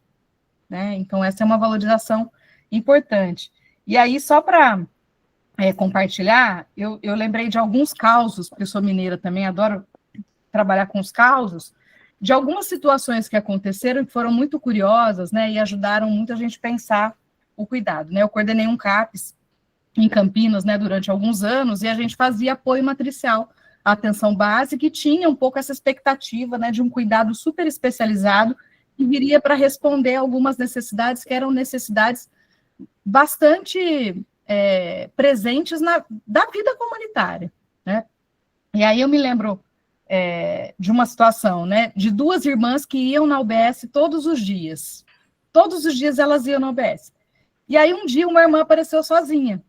né? Então, essa é uma valorização importante. E aí, só para compartilhar, eu lembrei de alguns causos, porque eu sou mineira também, adoro trabalhar com os causos, de algumas situações que aconteceram que foram muito curiosas, né, e ajudaram muito a gente pensar o cuidado, né? Eu coordenei um CAPS em Campinas, né, durante alguns anos, e a gente fazia apoio matricial à atenção básica e tinha um pouco essa expectativa, né, de um cuidado super especializado que viria para responder algumas necessidades que eram necessidades bastante presentes da vida comunitária, né? E aí eu me lembro de uma situação, né, de duas irmãs que iam na UBS todos os dias elas iam na UBS, e aí um dia uma irmã apareceu sozinha,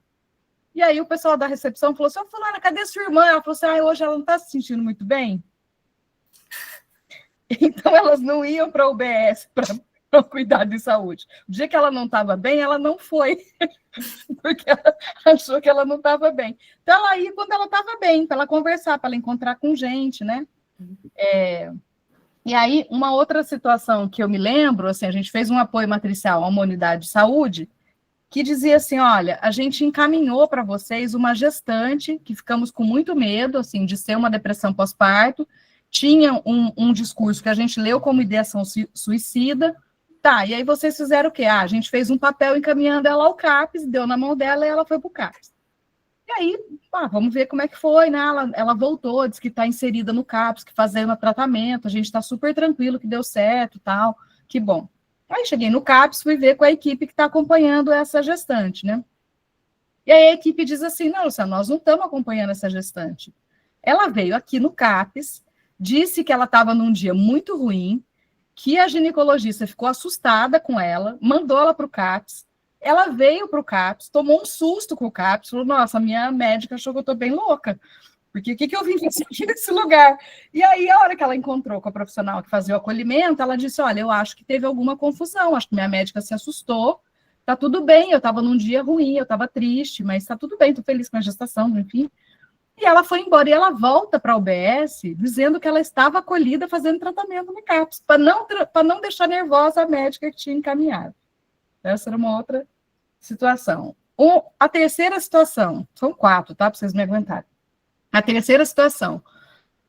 e aí o pessoal da recepção falou assim, fulana, cadê sua irmã? Ela falou assim, hoje ela não está se sentindo muito bem, então elas não iam para a UBS para cuidar de saúde. O dia que ela não estava bem, ela não foi, porque ela achou que ela não estava bem. Então, ela ia quando ela estava bem, para ela conversar, para ela encontrar com gente, né? E aí, uma outra situação que eu me lembro, assim, a gente fez um apoio matricial a uma unidade de saúde, que dizia assim, olha, a gente encaminhou para vocês uma gestante, que ficamos com muito medo, assim, de ser uma depressão pós-parto, tinha um discurso que a gente leu como ideação suicida. Tá, e aí vocês fizeram o quê? A gente fez um papel encaminhando ela ao CAPS, deu na mão dela e ela foi para o CAPS. E aí, vamos ver como é que foi, né? Ela voltou, disse que está inserida no CAPS, que fazendo tratamento, a gente está super tranquilo, que deu certo e tal, que bom. Aí cheguei no CAPS, fui ver com a equipe que está acompanhando essa gestante, né? E aí a equipe diz assim, não, Luciana, nós não estamos acompanhando essa gestante. Ela veio aqui no CAPS, disse que ela estava num dia muito ruim, que a ginecologista ficou assustada com ela, mandou ela para o CAPS, ela veio para o CAPS, tomou um susto com o CAPS, falou, nossa, minha médica achou que eu estou bem louca, porque o que eu vim fazer aqui nesse lugar? E aí, a hora que ela encontrou com a profissional que fazia o acolhimento, ela disse, olha, eu acho que teve alguma confusão, acho que minha médica se assustou, tá tudo bem, eu estava num dia ruim, eu estava triste, mas tá tudo bem, estou feliz com a gestação, enfim. E ela foi embora, e ela volta para a UBS dizendo que ela estava acolhida fazendo tratamento no CAPS, para não deixar nervosa a médica que tinha encaminhado. Essa era uma outra situação. A terceira situação, são 4, tá, para vocês me aguentarem. A terceira situação,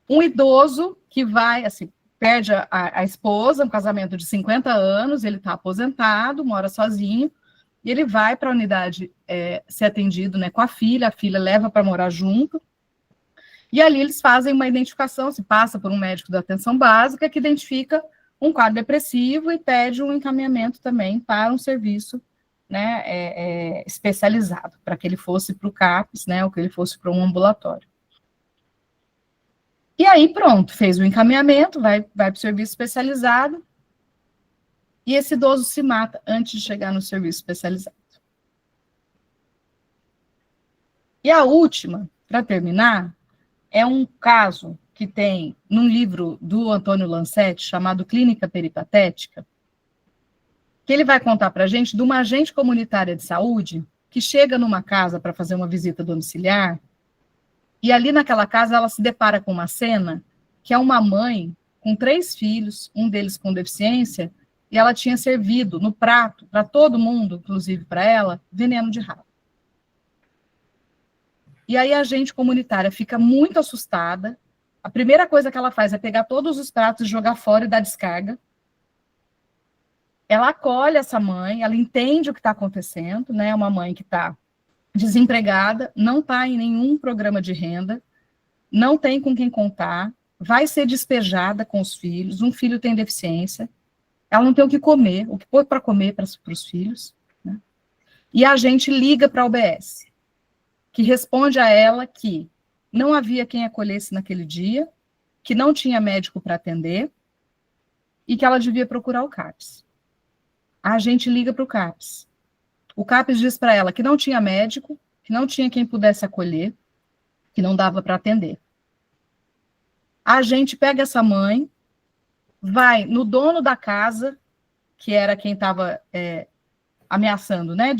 um idoso que vai, assim, perde a esposa, um casamento de 50 anos, ele está aposentado, mora sozinho, e ele vai para a unidade ser atendido, né, com a filha leva para morar junto, e ali eles fazem uma identificação, se passa por um médico da atenção básica, que identifica um quadro depressivo e pede um encaminhamento também para um serviço, né, especializado, para que ele fosse para o CAPS, né, ou que ele fosse para um ambulatório. E aí, pronto, fez o encaminhamento, vai para o serviço especializado, e esse idoso se mata antes de chegar no serviço especializado. E a última, para terminar, é um caso que tem num livro do Antônio Lancetti, chamado Clínica Peripatética, que ele vai contar para a gente de uma agente comunitária de saúde que chega numa casa para fazer uma visita domiciliar, e ali naquela casa ela se depara com uma cena que é uma mãe com 3 filhos, um deles com deficiência, e ela tinha servido no prato, para todo mundo, inclusive para ela, veneno de rato. E aí a agente comunitária fica muito assustada, a primeira coisa que ela faz é pegar todos os pratos e jogar fora e dar descarga. Ela acolhe essa mãe, ela entende o que está acontecendo, né? É uma mãe que está desempregada, não está em nenhum programa de renda, não tem com quem contar, vai ser despejada com os filhos, um filho tem deficiência, ela não tem o que comer, o que pôr para comer para os filhos, né? E a gente liga para a UBS, que responde a ela que não havia quem acolhesse naquele dia, que não tinha médico para atender e que ela devia procurar o CAPS. A gente liga para o CAPS. O CAPS diz para ela que não tinha médico, que não tinha quem pudesse acolher, que não dava para atender. A gente pega essa mãe, vai no dono da casa, que era quem estava ameaçando, né,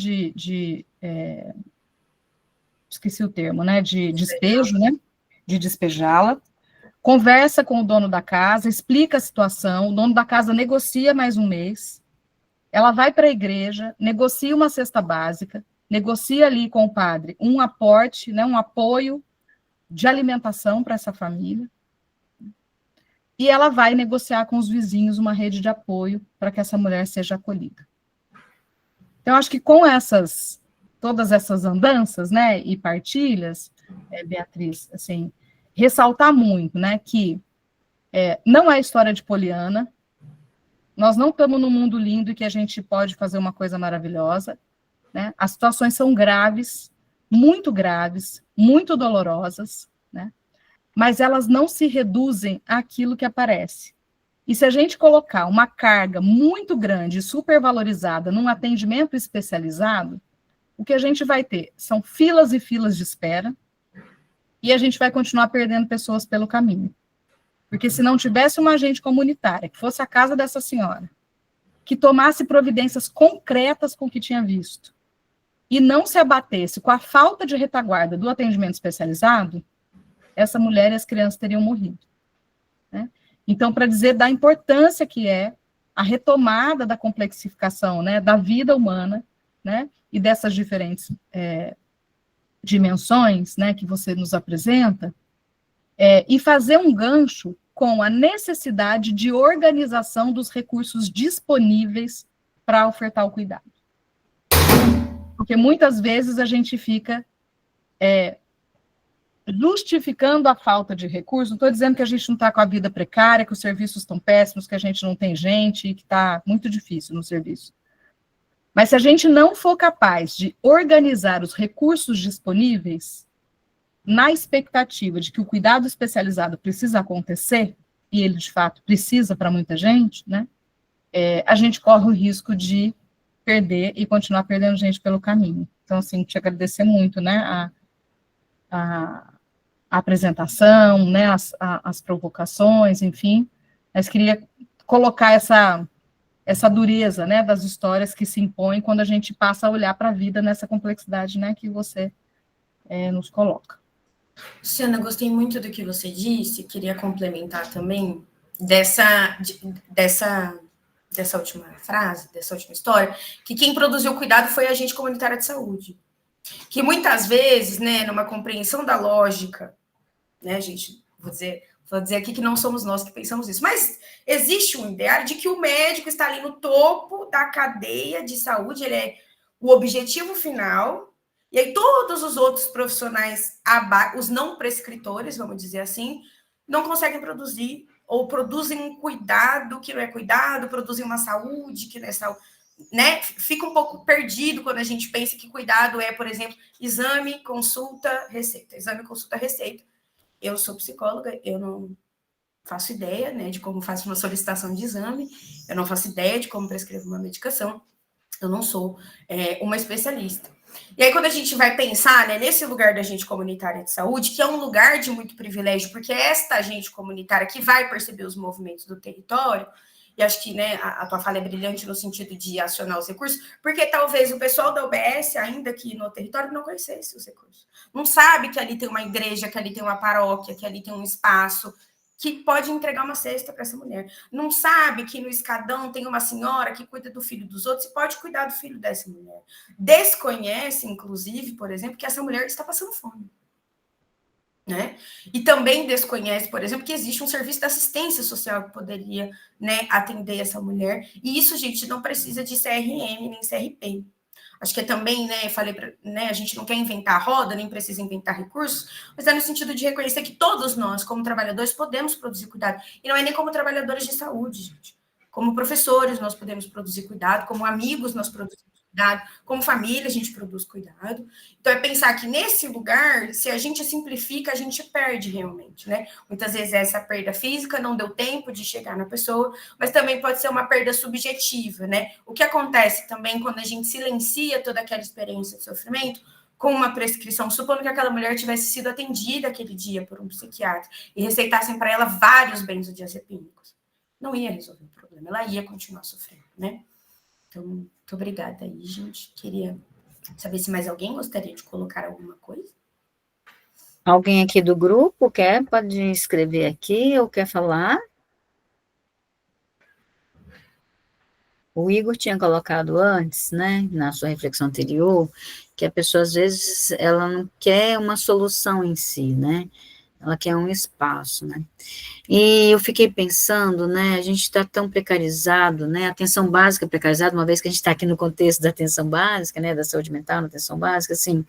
esqueci o termo, né, de despejo, né, de despejá-la, conversa com o dono da casa, explica a situação, o dono da casa negocia mais um mês, ela vai para a igreja, negocia uma cesta básica, negocia ali com o padre um aporte, né, um apoio de alimentação para essa família, e ela vai negociar com os vizinhos uma rede de apoio para que essa mulher seja acolhida. Então, acho que com todas essas andanças, né, e partilhas, Beatriz, assim, ressaltar muito, né, que não é história de Poliana, nós não estamos num mundo lindo e que a gente pode fazer uma coisa maravilhosa, né, as situações são graves, muito dolorosas, né, mas elas não se reduzem àquilo que aparece. E se a gente colocar uma carga muito grande e supervalorizada num atendimento especializado, o que a gente vai ter são filas e filas de espera, e a gente vai continuar perdendo pessoas pelo caminho. Porque se não tivesse uma agente comunitária, que fosse a casa dessa senhora, que tomasse providências concretas com o que tinha visto, e não se abatesse com a falta de retaguarda do atendimento especializado, essa mulher e as crianças teriam morrido, né? Então, para dizer da importância que é a retomada da complexificação, né, da vida humana, né, e dessas diferentes dimensões, né, que você nos apresenta, e fazer um gancho com a necessidade de organização dos recursos disponíveis para ofertar o cuidado. Porque muitas vezes a gente fica justificando a falta de recursos. Não estou dizendo que a gente não está com a vida precária, que os serviços estão péssimos, que a gente não tem gente, que está muito difícil no serviço. Mas se a gente não for capaz de organizar os recursos disponíveis, na expectativa de que o cuidado especializado precisa acontecer, e ele, de fato, precisa para muita gente, né, a gente corre o risco de perder e continuar perdendo gente pelo caminho. Então, assim, te agradecer muito, né, a apresentação, né, as provocações, enfim, mas queria colocar essa dureza, né, das histórias que se impõem quando a gente passa a olhar para a vida nessa complexidade, né, que você nos coloca. Luciana, gostei muito do que você disse, queria complementar também dessa última frase, dessa última história, que quem produziu o cuidado foi a agente comunitária de saúde. Que muitas vezes, né, numa compreensão da lógica, né, gente, vou dizer aqui que não somos nós que pensamos isso, mas existe um ideário de que o médico está ali no topo da cadeia de saúde, ele é o objetivo final, e aí todos os outros profissionais, os não prescritores, vamos dizer assim, não conseguem produzir, ou produzem um cuidado que não é cuidado, produzem uma saúde que não é saúde, né? Fica um pouco perdido quando a gente pensa que cuidado é, por exemplo, exame, consulta, receita. Exame, consulta, receita. Eu sou psicóloga, eu não faço ideia, né, de como faço uma solicitação de exame, eu não faço ideia de como prescrevo uma medicação, eu não sou uma especialista. E aí, quando a gente vai pensar, né, nesse lugar da agente comunitária de saúde, que é um lugar de muito privilégio, porque é esta agente comunitária que vai perceber os movimentos do território, e acho que, né, a tua fala é brilhante no sentido de acionar os recursos, porque talvez o pessoal da UBS, ainda aqui no território, não conhecesse os recursos. Não sabe que ali tem uma igreja, que ali tem uma paróquia, que ali tem um espaço que pode entregar uma cesta para essa mulher. Não sabe que no escadão tem uma senhora que cuida do filho dos outros e pode cuidar do filho dessa mulher. Desconhece, inclusive, por exemplo, que essa mulher está passando fome. Né? E também desconhece, por exemplo, que existe um serviço de assistência social que poderia, né, atender essa mulher. E isso, gente, não precisa de CRM nem CRP. Acho que também, né, falei para, né, a gente não quer inventar a roda, nem precisa inventar recursos, mas é no sentido de reconhecer que todos nós, como trabalhadores, podemos produzir cuidado. E não é nem como trabalhadores de saúde, gente. Como professores, nós podemos produzir cuidado, como amigos, nós produzimos cuidado, como família, a gente produz cuidado. Então, é pensar que nesse lugar, se a gente simplifica, a gente perde realmente, né? Muitas vezes essa perda física não deu tempo de chegar na pessoa, mas também pode ser uma perda subjetiva, né? O que acontece também quando a gente silencia toda aquela experiência de sofrimento com uma prescrição, supondo que aquela mulher tivesse sido atendida aquele dia por um psiquiatra e receitassem para ela vários benzodiazepínicos. Não ia resolver o problema, ela ia continuar sofrendo, né? Então, muito obrigada aí, gente. Queria saber se mais alguém gostaria de colocar alguma coisa. Alguém aqui do grupo pode escrever aqui ou quer falar? O Igor tinha colocado antes, né, na sua reflexão anterior, que a pessoa, às vezes, ela não quer uma solução em si, né? Ela quer um espaço, né? E eu fiquei pensando, né, a gente está tão precarizado, né, a atenção básica precarizada, uma vez que a gente está aqui no contexto da atenção básica, né, da saúde mental, na atenção básica, assim,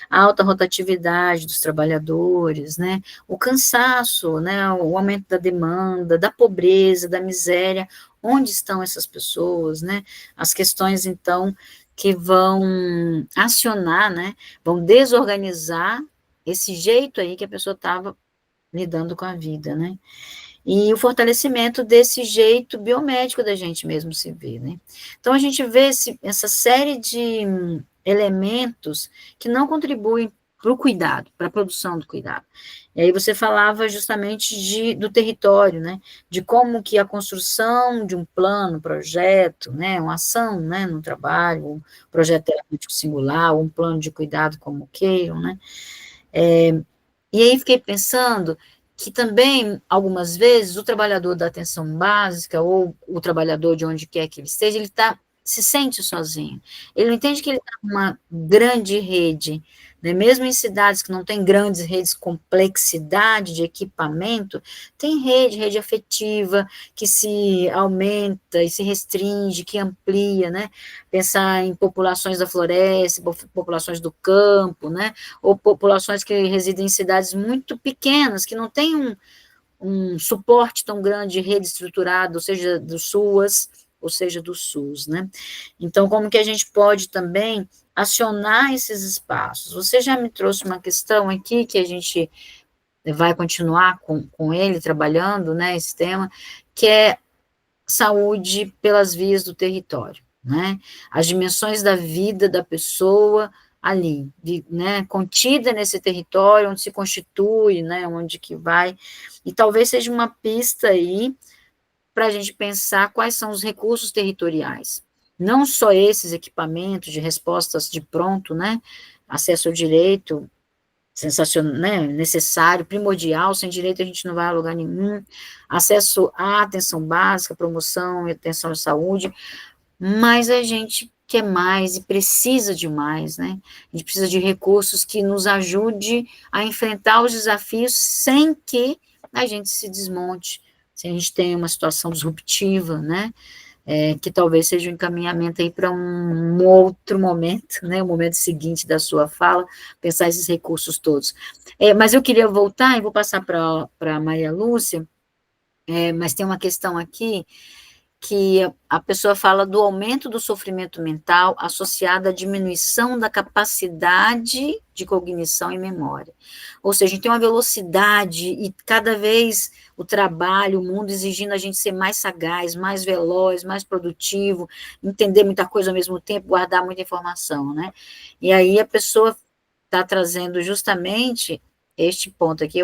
a alta rotatividade dos trabalhadores, né, o cansaço, né, o aumento da demanda, da pobreza, da miséria, onde estão essas pessoas, né, as questões, então, que vão acionar, né, vão desorganizar esse jeito aí que a pessoa estava lidando com a vida, né? E o fortalecimento desse jeito biomédico da gente mesmo se ver, né? Então, a gente vê essa série de elementos que não contribuem para o cuidado, para a produção do cuidado. E aí você falava justamente do território, né? De como que a construção de um plano, projeto, né? Uma ação, né? No trabalho, um projeto terapêutico singular, um plano de cuidado como queiram, né? E aí fiquei pensando que também, algumas vezes, o trabalhador da atenção básica, ou o trabalhador de onde quer que ele esteja, ele se sente sozinho. Ele não entende que ele está numa grande rede, né? Mesmo em cidades que não têm grandes redes, complexidade de equipamento, tem rede afetiva, que se aumenta e se restringe, que amplia, né? Pensar em populações da floresta, populações do campo, né? Ou populações que residem em cidades muito pequenas, que não têm um suporte tão grande de rede estruturada, ou seja, do SUAS, ou seja, do SUS, né? Então, como que a gente pode também acionar esses espaços? Você já me trouxe uma questão aqui, que a gente vai continuar com ele, trabalhando, né, esse tema, que é saúde pelas vias do território, né? As dimensões da vida da pessoa ali, né, contida nesse território, onde se constitui, né, onde que vai, e talvez seja uma pista aí para a gente pensar quais são os recursos territoriais, não só esses equipamentos de respostas de pronto, né, acesso ao direito, sensacional, né, necessário, primordial, sem direito a gente não vai a lugar nenhum, acesso à atenção básica, promoção e atenção à saúde, mas a gente quer mais e precisa de mais, né? A gente precisa de recursos que nos ajude a enfrentar os desafios sem que a gente se desmonte, se a gente tenha uma situação disruptiva, né? Que talvez seja um encaminhamento aí para um outro momento, né? O momento seguinte da sua fala, pensar esses recursos todos. Mas eu queria voltar e vou passar para a Maria Lúcia, mas tem uma questão aqui que a pessoa fala do aumento do sofrimento mental associado à diminuição da capacidade de cognição e memória. Ou seja, a gente tem uma velocidade e cada vez o trabalho, o mundo exigindo a gente ser mais sagaz, mais veloz, mais produtivo, entender muita coisa ao mesmo tempo, guardar muita informação, né? E aí a pessoa está trazendo justamente este ponto aqui,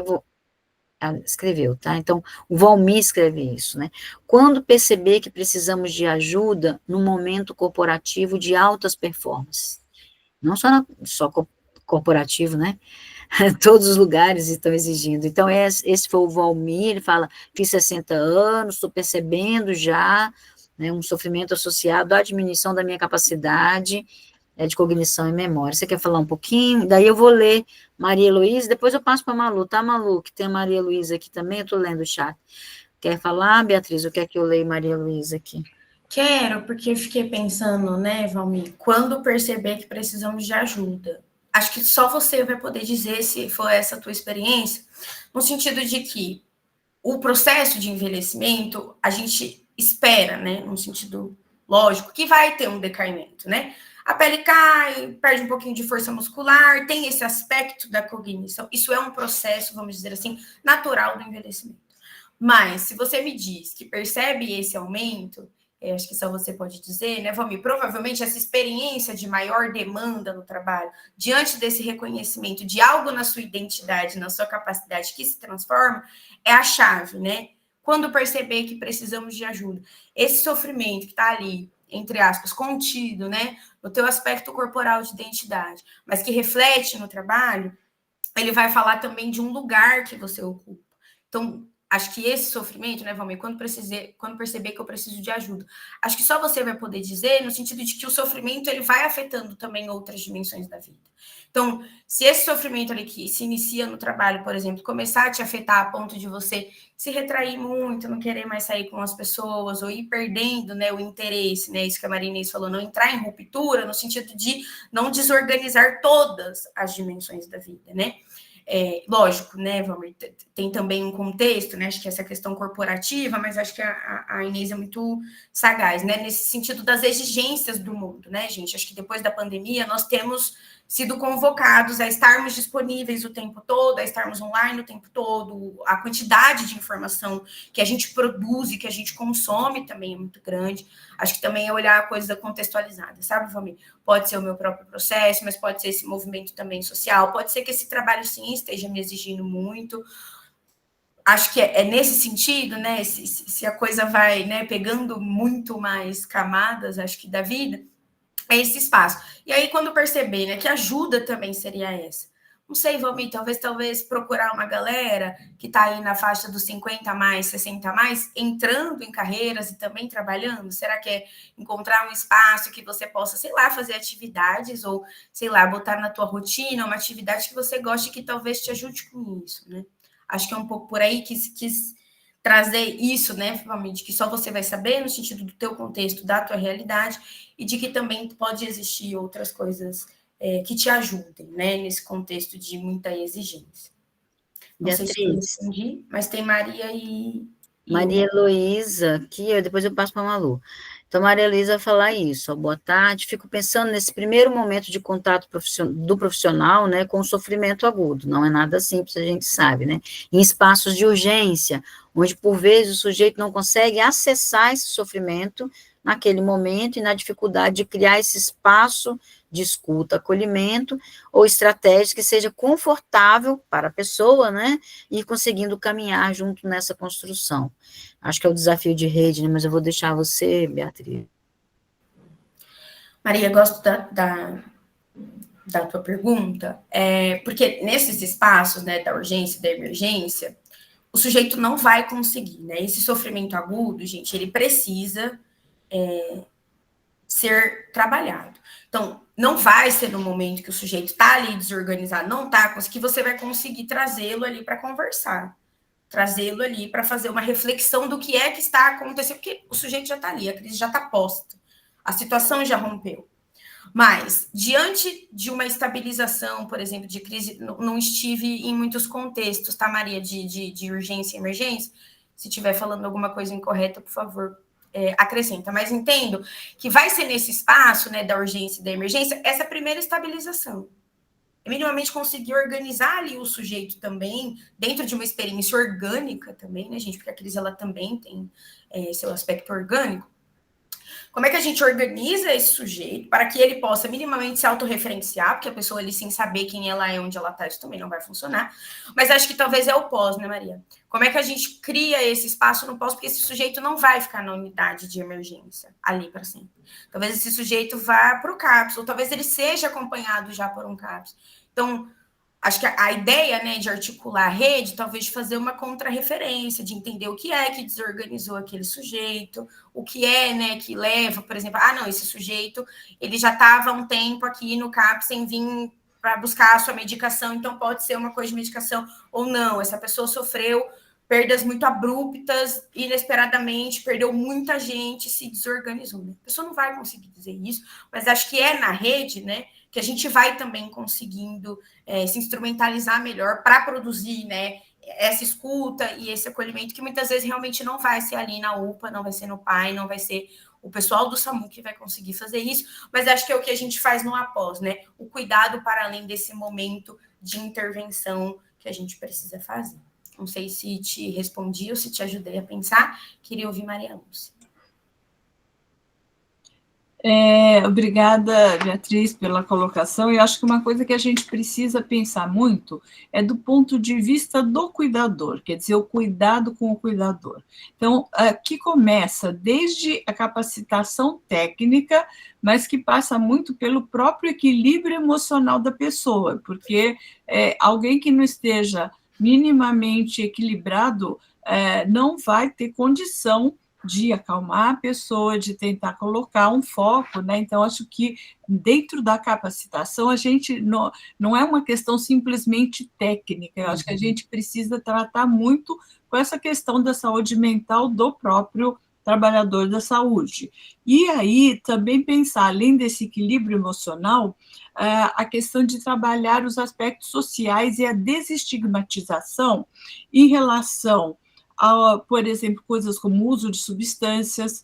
escreveu, tá? Então, o Valmir escreve isso, né? Quando perceber que precisamos de ajuda no momento corporativo de altas performances, não só corporativo, né? Todos os lugares estão exigindo. Então, esse foi o Valmir, ele fala, fiz 60 anos, estou percebendo já, né, um sofrimento associado à diminuição da minha capacidade de cognição e memória. Você quer falar um pouquinho? Daí eu vou ler Maria Luísa, depois eu passo para a Malu, tá, Malu? Que tem a Maria Luísa aqui também, eu estou lendo o chat. Quer falar, Beatriz, ou quer que eu leia Maria Luísa aqui? Quero, porque eu fiquei pensando, né, Valmir, quando perceber que precisamos de ajuda. Acho que só você vai poder dizer se foi essa a tua experiência, no sentido de que o processo de envelhecimento, a gente espera, né, no sentido lógico, que vai ter um decaimento, né? A pele cai, perde um pouquinho de força muscular, tem esse aspecto da cognição. Isso é um processo, vamos dizer assim, natural do envelhecimento. Mas, se você me diz que percebe esse aumento, acho que só você pode dizer, né, Valmir? Provavelmente essa experiência de maior demanda no trabalho, diante desse reconhecimento de algo na sua identidade, na sua capacidade que se transforma, é a chave, né? Quando perceber que precisamos de ajuda. Esse sofrimento que está ali, entre aspas, contido, né, no teu aspecto corporal de identidade, mas que reflete no trabalho, ele vai falar também de um lugar que você ocupa. Então, acho que esse sofrimento, né, Valmir, quando perceber que eu preciso de ajuda, acho que só você vai poder dizer no sentido de que o sofrimento ele vai afetando também outras dimensões da vida. Então, se esse sofrimento ali que se inicia no trabalho, por exemplo, começar a te afetar a ponto de você se retrair muito, não querer mais sair com as pessoas, ou ir perdendo, né, o interesse, né, isso que a Maria Inês falou, não entrar em ruptura, no sentido de não desorganizar todas as dimensões da vida, né? Lógico, né, Valmir, tem também um contexto, né, acho que essa questão corporativa, mas acho que a Inês é muito sagaz, né, nesse sentido das exigências do mundo, né, gente, acho que depois da pandemia nós temos sido convocados a estarmos disponíveis o tempo todo, a estarmos online o tempo todo, a quantidade de informação que a gente produz e que a gente consome também é muito grande. Acho que também é olhar a coisa contextualizada, sabe, Valmir? Pode ser o meu próprio processo, mas pode ser esse movimento também social, pode ser que esse trabalho, sim, esteja me exigindo muito. Acho que é nesse sentido, né, se a coisa vai, né, pegando muito mais camadas, acho que da vida, é esse espaço. E aí, quando perceber, né, que ajuda também seria essa. não sei, Valmir, talvez procurar uma galera que está aí na faixa dos 50 a mais, 60 a mais, entrando em carreiras e também trabalhando? Será que é encontrar um espaço que você possa, sei lá, fazer atividades ou, sei lá, botar na tua rotina uma atividade que você goste que talvez te ajude com isso, né? Acho que é um pouco por aí que quis trazer isso, né, realmente, que só você vai saber no sentido do teu contexto, da tua realidade, e de que também pode existir outras coisas que te ajudem, né, nesse contexto de muita exigência. Não sei se eu respondi, mas tem Maria e Maria Heloísa, que depois eu passo para a Malu. Então, Maria Heloísa vai falar isso, boa tarde, fico pensando nesse primeiro momento de contato do profissional, né, com o sofrimento agudo, não é nada simples, a gente sabe, né, em espaços de urgência, onde, por vezes, o sujeito não consegue acessar esse sofrimento naquele momento e na dificuldade de criar esse espaço de escuta, acolhimento, ou estratégia que seja confortável para a pessoa, né, e conseguindo caminhar junto nessa construção. Acho que é o desafio de rede, né, mas eu vou deixar você, Beatriz. Maria, gosto da tua pergunta, porque nesses espaços, né, da urgência e da emergência, o sujeito não vai conseguir, né, esse sofrimento agudo, gente, ele precisa ser trabalhado. Então, não vai ser no momento que o sujeito está ali desorganizado, não está, que você vai conseguir trazê-lo ali para conversar, trazê-lo ali para fazer uma reflexão do que é que está acontecendo, porque o sujeito já está ali, a crise já está posta, a situação já rompeu. Mas, diante de uma estabilização, por exemplo, de crise, não estive em muitos contextos, tá, Maria, de urgência e emergência? Se estiver falando alguma coisa incorreta, por favor, acrescenta. Mas entendo que vai ser nesse espaço, né, da urgência e da emergência, essa primeira estabilização. Minimamente conseguir organizar ali o sujeito também, dentro de uma experiência orgânica também, né, gente? Porque a crise, ela também tem seu aspecto orgânico. Como é que a gente organiza esse sujeito para que ele possa minimamente se autorreferenciar, porque a pessoa ali sem saber quem ela é, onde ela está, isso também não vai funcionar. Mas acho que talvez é o pós, né, Maria? Como é que a gente cria esse espaço no pós, porque esse sujeito não vai ficar na unidade de emergência ali para sempre. Talvez esse sujeito vá para o CAPS, ou talvez ele seja acompanhado já por um CAPS. Então, acho que a ideia, né, de articular a rede, talvez de fazer uma contrarreferência, de entender o que é que desorganizou aquele sujeito, o que é, né, que leva, por exemplo, não, esse sujeito, ele já estava há um tempo aqui no CAPS sem vir para buscar a sua medicação, então pode ser uma coisa de medicação ou não, essa pessoa sofreu perdas muito abruptas, inesperadamente, perdeu muita gente, se desorganizou, né? A pessoa não vai conseguir dizer isso, mas acho que é na rede, né, que a gente vai também conseguindo se instrumentalizar melhor para produzir, né, essa escuta e esse acolhimento que muitas vezes realmente não vai ser ali na UPA, não vai ser no PAI, não vai ser o pessoal do SAMU que vai conseguir fazer isso, mas acho que é o que a gente faz no após, né, o cuidado para além desse momento de intervenção que a gente precisa fazer. Não sei se te respondi ou se te ajudei a pensar. Queria ouvir Maria Lúcia. Obrigada, Beatriz, pela colocação. Eu acho que uma coisa que a gente precisa pensar muito é do ponto de vista do cuidador, quer dizer, o cuidado com o cuidador. Então, que começa desde a capacitação técnica, mas que passa muito pelo próprio equilíbrio emocional da pessoa, porque alguém que não esteja minimamente equilibrado não vai ter condição de acalmar a pessoa, de tentar colocar um foco, né? Então, acho que dentro da capacitação, a gente não é uma questão simplesmente técnica, eu acho que a gente precisa tratar muito com essa questão da saúde mental do próprio trabalhador da saúde. E aí, também pensar, além desse equilíbrio emocional, a questão de trabalhar os aspectos sociais e a desestigmatização em relação por exemplo, coisas como o uso de substâncias,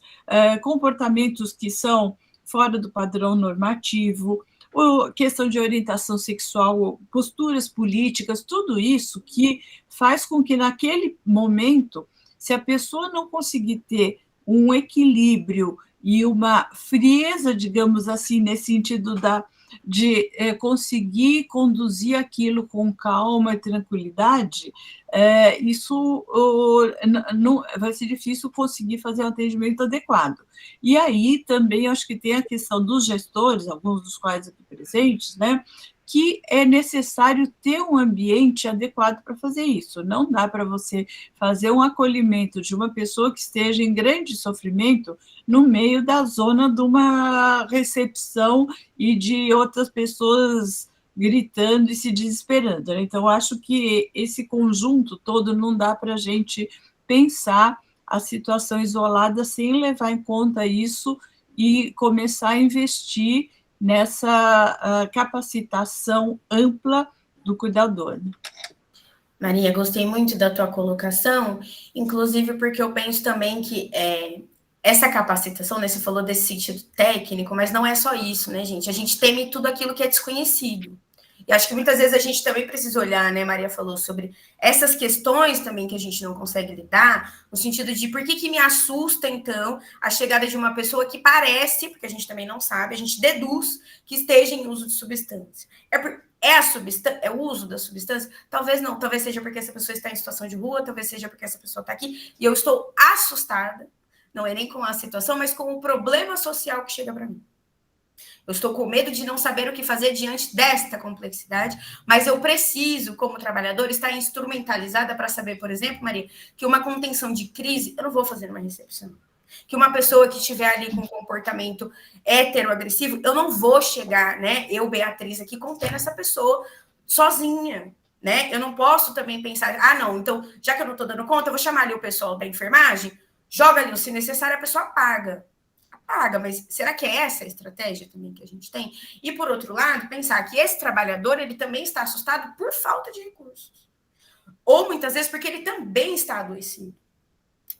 comportamentos que são fora do padrão normativo, questão de orientação sexual, posturas políticas, tudo isso que faz com que, naquele momento, se a pessoa não conseguir ter um equilíbrio e uma frieza, digamos assim, nesse sentido de conseguir conduzir aquilo com calma e tranquilidade, isso não vai ser difícil conseguir fazer um atendimento adequado. E aí também acho que tem a questão dos gestores, alguns dos quais aqui presentes, né, que é necessário ter um ambiente adequado para fazer isso. Não dá para você fazer um acolhimento de uma pessoa que esteja em grande sofrimento no meio da zona de uma recepção e de outras pessoas gritando e se desesperando. Então, acho que esse conjunto todo não dá para a gente pensar a situação isolada sem levar em conta isso e começar a investir nessa capacitação ampla do cuidador. Maria, gostei muito da tua colocação, inclusive porque eu penso também que essa capacitação, né, você falou desse sentido técnico, mas não é só isso, né, gente? A gente teme tudo aquilo que é desconhecido. E acho que muitas vezes a gente também precisa olhar, né, Maria falou sobre essas questões também que a gente não consegue lidar, no sentido de por que me assusta, então, a chegada de uma pessoa que parece, porque a gente também não sabe, a gente deduz que esteja em uso de substância. É o uso da substância? Talvez não, talvez seja porque essa pessoa está em situação de rua, talvez seja porque essa pessoa está aqui, e eu estou assustada, não é nem com a situação, mas com o problema social que chega para mim. Eu estou com medo de não saber o que fazer diante desta complexidade, mas eu preciso, como trabalhador, estar instrumentalizada para saber, por exemplo, Maria, que uma contenção de crise, eu não vou fazer numa recepção. Que uma pessoa que estiver ali com um comportamento heteroagressivo, eu não vou chegar, né, eu, Beatriz, aqui, contendo essa pessoa sozinha, né? Eu não posso também pensar, não, então, já que eu não estou dando conta, eu vou chamar ali o pessoal da enfermagem, joga ali, se necessário, a pessoa paga, mas será que é essa a estratégia também que a gente tem? E, por outro lado, pensar que esse trabalhador, ele também está assustado por falta de recursos. Ou, muitas vezes, porque ele também está adoecido.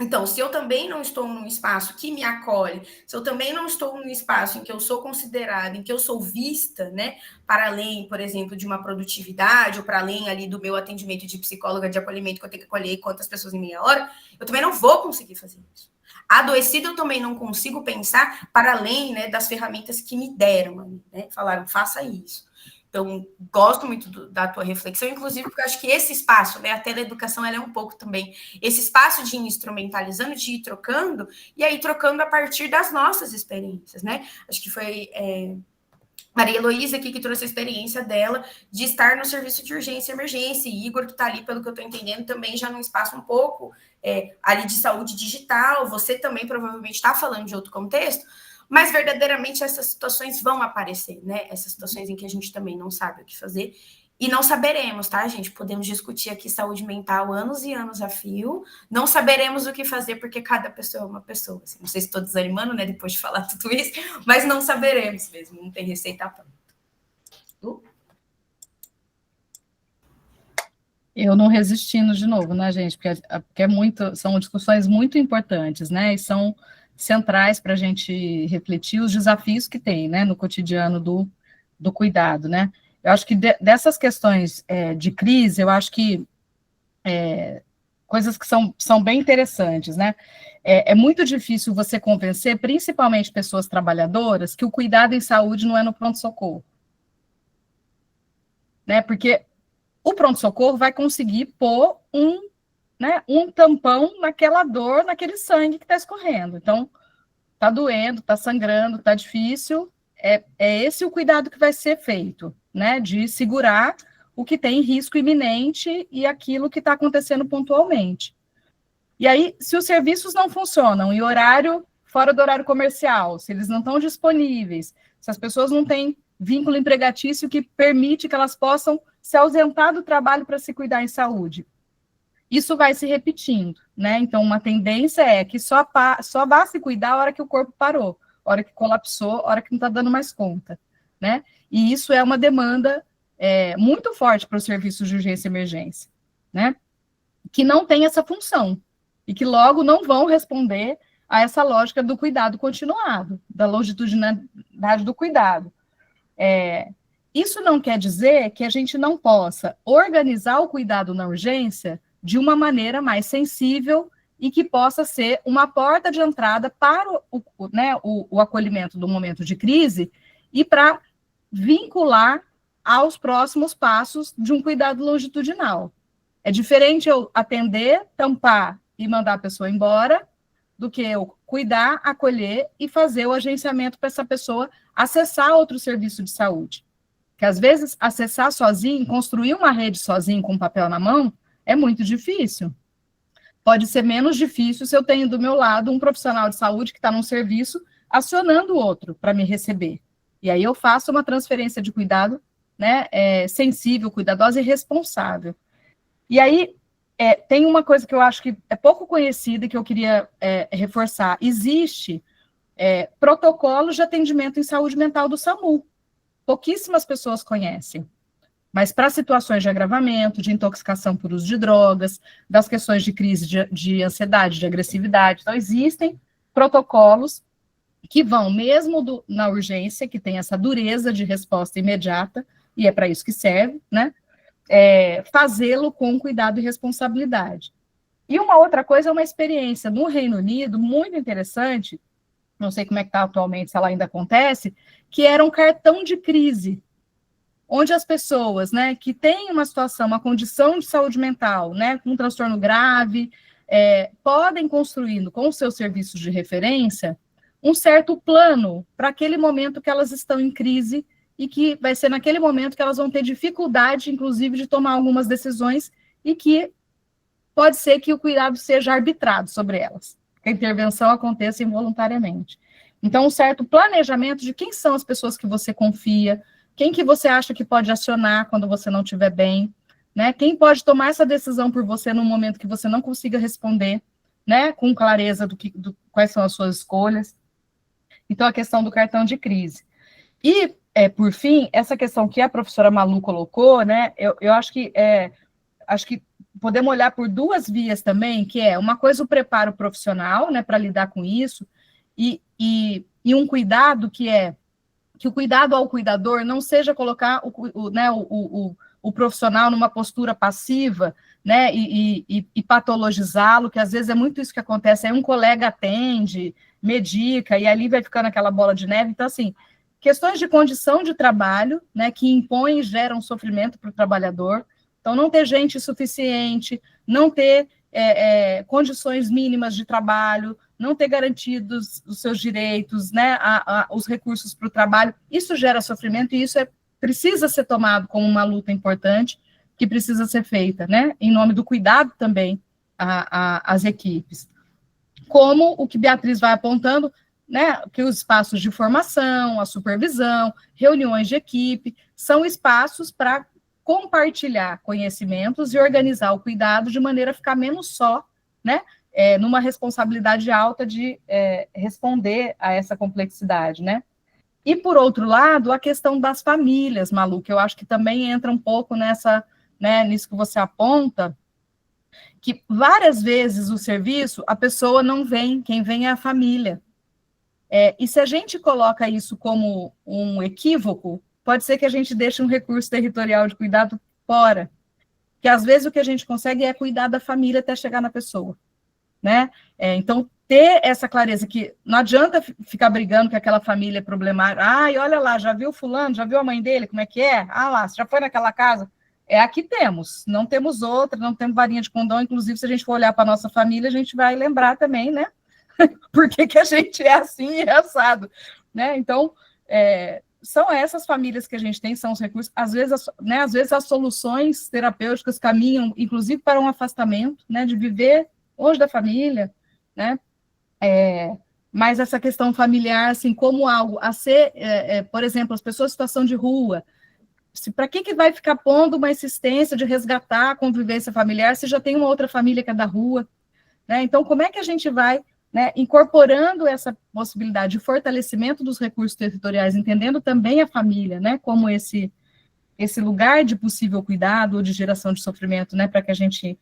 Então, se eu também não estou num espaço que me acolhe, se eu também não estou num espaço em que eu sou considerada, em que eu sou vista, né, para além, por exemplo, de uma produtividade, ou para além ali do meu atendimento de psicóloga de acolhimento, que eu tenho que acolher quantas pessoas em meia hora, eu também não vou conseguir fazer isso. Adoecido, eu também não consigo pensar para além, né, das ferramentas que me deram, né, falaram, faça isso. Então, gosto muito da tua reflexão, inclusive porque eu acho que esse espaço, né, a teleeducação, ela é um pouco também esse espaço de ir instrumentalizando, de ir trocando, e aí trocando a partir das nossas experiências, né? Acho que foi Maria Heloísa aqui que trouxe a experiência dela de estar no serviço de urgência e emergência, e Igor que está ali, pelo que eu estou entendendo, também já num espaço um pouco ali de saúde digital, você também provavelmente está falando de outro contexto, mas verdadeiramente essas situações vão aparecer, né? Essas situações em que a gente também não sabe o que fazer, e não saberemos, tá, gente? Podemos discutir aqui saúde mental anos e anos a fio, não saberemos o que fazer, porque cada pessoa é uma pessoa. Assim, não sei se estou desanimando, né, depois de falar tudo isso, mas não saberemos mesmo, não tem receita pronta. Eu não resistindo de novo, né, gente? Porque são discussões muito importantes, né? E são centrais para a gente refletir os desafios que tem, né, no cotidiano do cuidado, né? Eu acho que dessas questões de crise, eu acho que coisas que são bem interessantes, né? É muito difícil você convencer, principalmente pessoas trabalhadoras, que o cuidado em saúde não é no pronto-socorro. Né? Porque o pronto-socorro vai conseguir pôr um tampão naquela dor, naquele sangue que está escorrendo. Então, está doendo, está sangrando, está difícil. É esse o cuidado que vai ser feito, né? De segurar o que tem risco iminente e aquilo que está acontecendo pontualmente. E aí, se os serviços não funcionam, e fora do horário comercial, se eles não estão disponíveis, se as pessoas não têm vínculo empregatício que permite que elas possam se ausentar do trabalho para se cuidar em saúde, isso vai se repetindo, né? Então, uma tendência é que só vá se cuidar a hora que o corpo parou, a hora que colapsou, a hora que não está dando mais conta, né? E isso é uma demanda muito forte para os serviços de urgência e emergência, né? Que não tem essa função e que logo não vão responder a essa lógica do cuidado continuado, da longitudinalidade do cuidado. Isso não quer dizer que a gente não possa organizar o cuidado na urgência de uma maneira mais sensível e que possa ser uma porta de entrada para o acolhimento do momento de crise e para vincular aos próximos passos de um cuidado longitudinal. É diferente eu atender, tampar e mandar a pessoa embora, do que eu cuidar, acolher e fazer o agenciamento para essa pessoa acessar outro serviço de saúde. Porque, às vezes, acessar sozinho, construir uma rede sozinho com papel na mão, é muito difícil. Pode ser menos difícil se eu tenho do meu lado um profissional de saúde que está num serviço acionando o outro para me receber. E aí eu faço uma transferência de cuidado, né, sensível, cuidadosa e responsável. E aí tem uma coisa que eu acho que é pouco conhecida e que eu queria reforçar. Existe protocolos de atendimento em saúde mental do SAMU. Pouquíssimas pessoas conhecem. Mas para situações de agravamento, de intoxicação por uso de drogas, das questões de crise de ansiedade, de agressividade, então existem protocolos que vão, mesmo na urgência, que tem essa dureza de resposta imediata, e é para isso que serve, né? Fazê-lo com cuidado e responsabilidade. E uma outra coisa é uma experiência no Reino Unido muito interessante, não sei como é que está atualmente, se ela ainda acontece, que era um cartão de crise, onde as pessoas, né, que têm uma situação, uma condição de saúde mental, né, com um transtorno grave, podem construindo com os seus serviços de referência um certo plano para aquele momento que elas estão em crise e que vai ser naquele momento que elas vão ter dificuldade, inclusive, de tomar algumas decisões e que pode ser que o cuidado seja arbitrado sobre elas, que a intervenção aconteça involuntariamente. Então, um certo planejamento de quem são as pessoas que você confia, quem que você acha que pode acionar quando você não estiver bem, né? Quem pode tomar essa decisão por você num momento que você não consiga responder, né? Com clareza quais são as suas escolhas. Então, a questão do cartão de crise. E, por fim, essa questão que a professora Malu colocou, né? Eu acho que podemos olhar por duas vias também, que é uma coisa o preparo profissional, né? Para lidar com isso, e um cuidado que o cuidado ao cuidador não seja colocar o profissional numa postura passiva, né, e patologizá-lo, que às vezes é muito isso que acontece, aí um colega atende, medica, e ali vai ficando aquela bola de neve. Então, assim, questões de condição de trabalho, né, que impõem e geram sofrimento para o trabalhador, então não ter gente suficiente, não ter condições mínimas de trabalho, não ter garantidos os seus direitos, né, os recursos para o trabalho, isso gera sofrimento e isso precisa ser tomado como uma luta importante que precisa ser feita, né, em nome do cuidado também às equipes. Como o que Beatriz vai apontando, né, que os espaços de formação, a supervisão, reuniões de equipe, são espaços para compartilhar conhecimentos e organizar o cuidado de maneira a ficar menos só, né, numa responsabilidade alta de responder a essa complexidade, né? E, por outro lado, a questão das famílias, Malu, que eu acho que também entra um pouco nisso que você aponta, que várias vezes o serviço, a pessoa não vem, quem vem é a família. E se a gente coloca isso como um equívoco, pode ser que a gente deixe um recurso territorial de cuidado fora, que às vezes o que a gente consegue é cuidar da família até chegar na pessoa, né? Então, ter essa clareza que não adianta ficar brigando com aquela família problemática. Ai, olha lá, já viu fulano, já viu a mãe dele, como é que é? Ah lá, você já foi naquela casa? Aqui temos, não temos outra, não temos varinha de condão, inclusive se a gente for olhar para a nossa família, a gente vai lembrar também, né? Por que a gente é assim e é assado, né? Então, são essas famílias que a gente tem, são os recursos, às vezes as soluções terapêuticas caminham, inclusive, para um afastamento, né, de viver longe da família, né, mas essa questão familiar, assim, como algo a ser, por exemplo, as pessoas em situação de rua, para que vai ficar pondo uma insistência de resgatar a convivência familiar se já tem uma outra família que é da rua, né? Então, como é que a gente vai, né, incorporando essa possibilidade de fortalecimento dos recursos territoriais, entendendo também a família, né, como esse lugar de possível cuidado ou de geração de sofrimento, né, para que a gente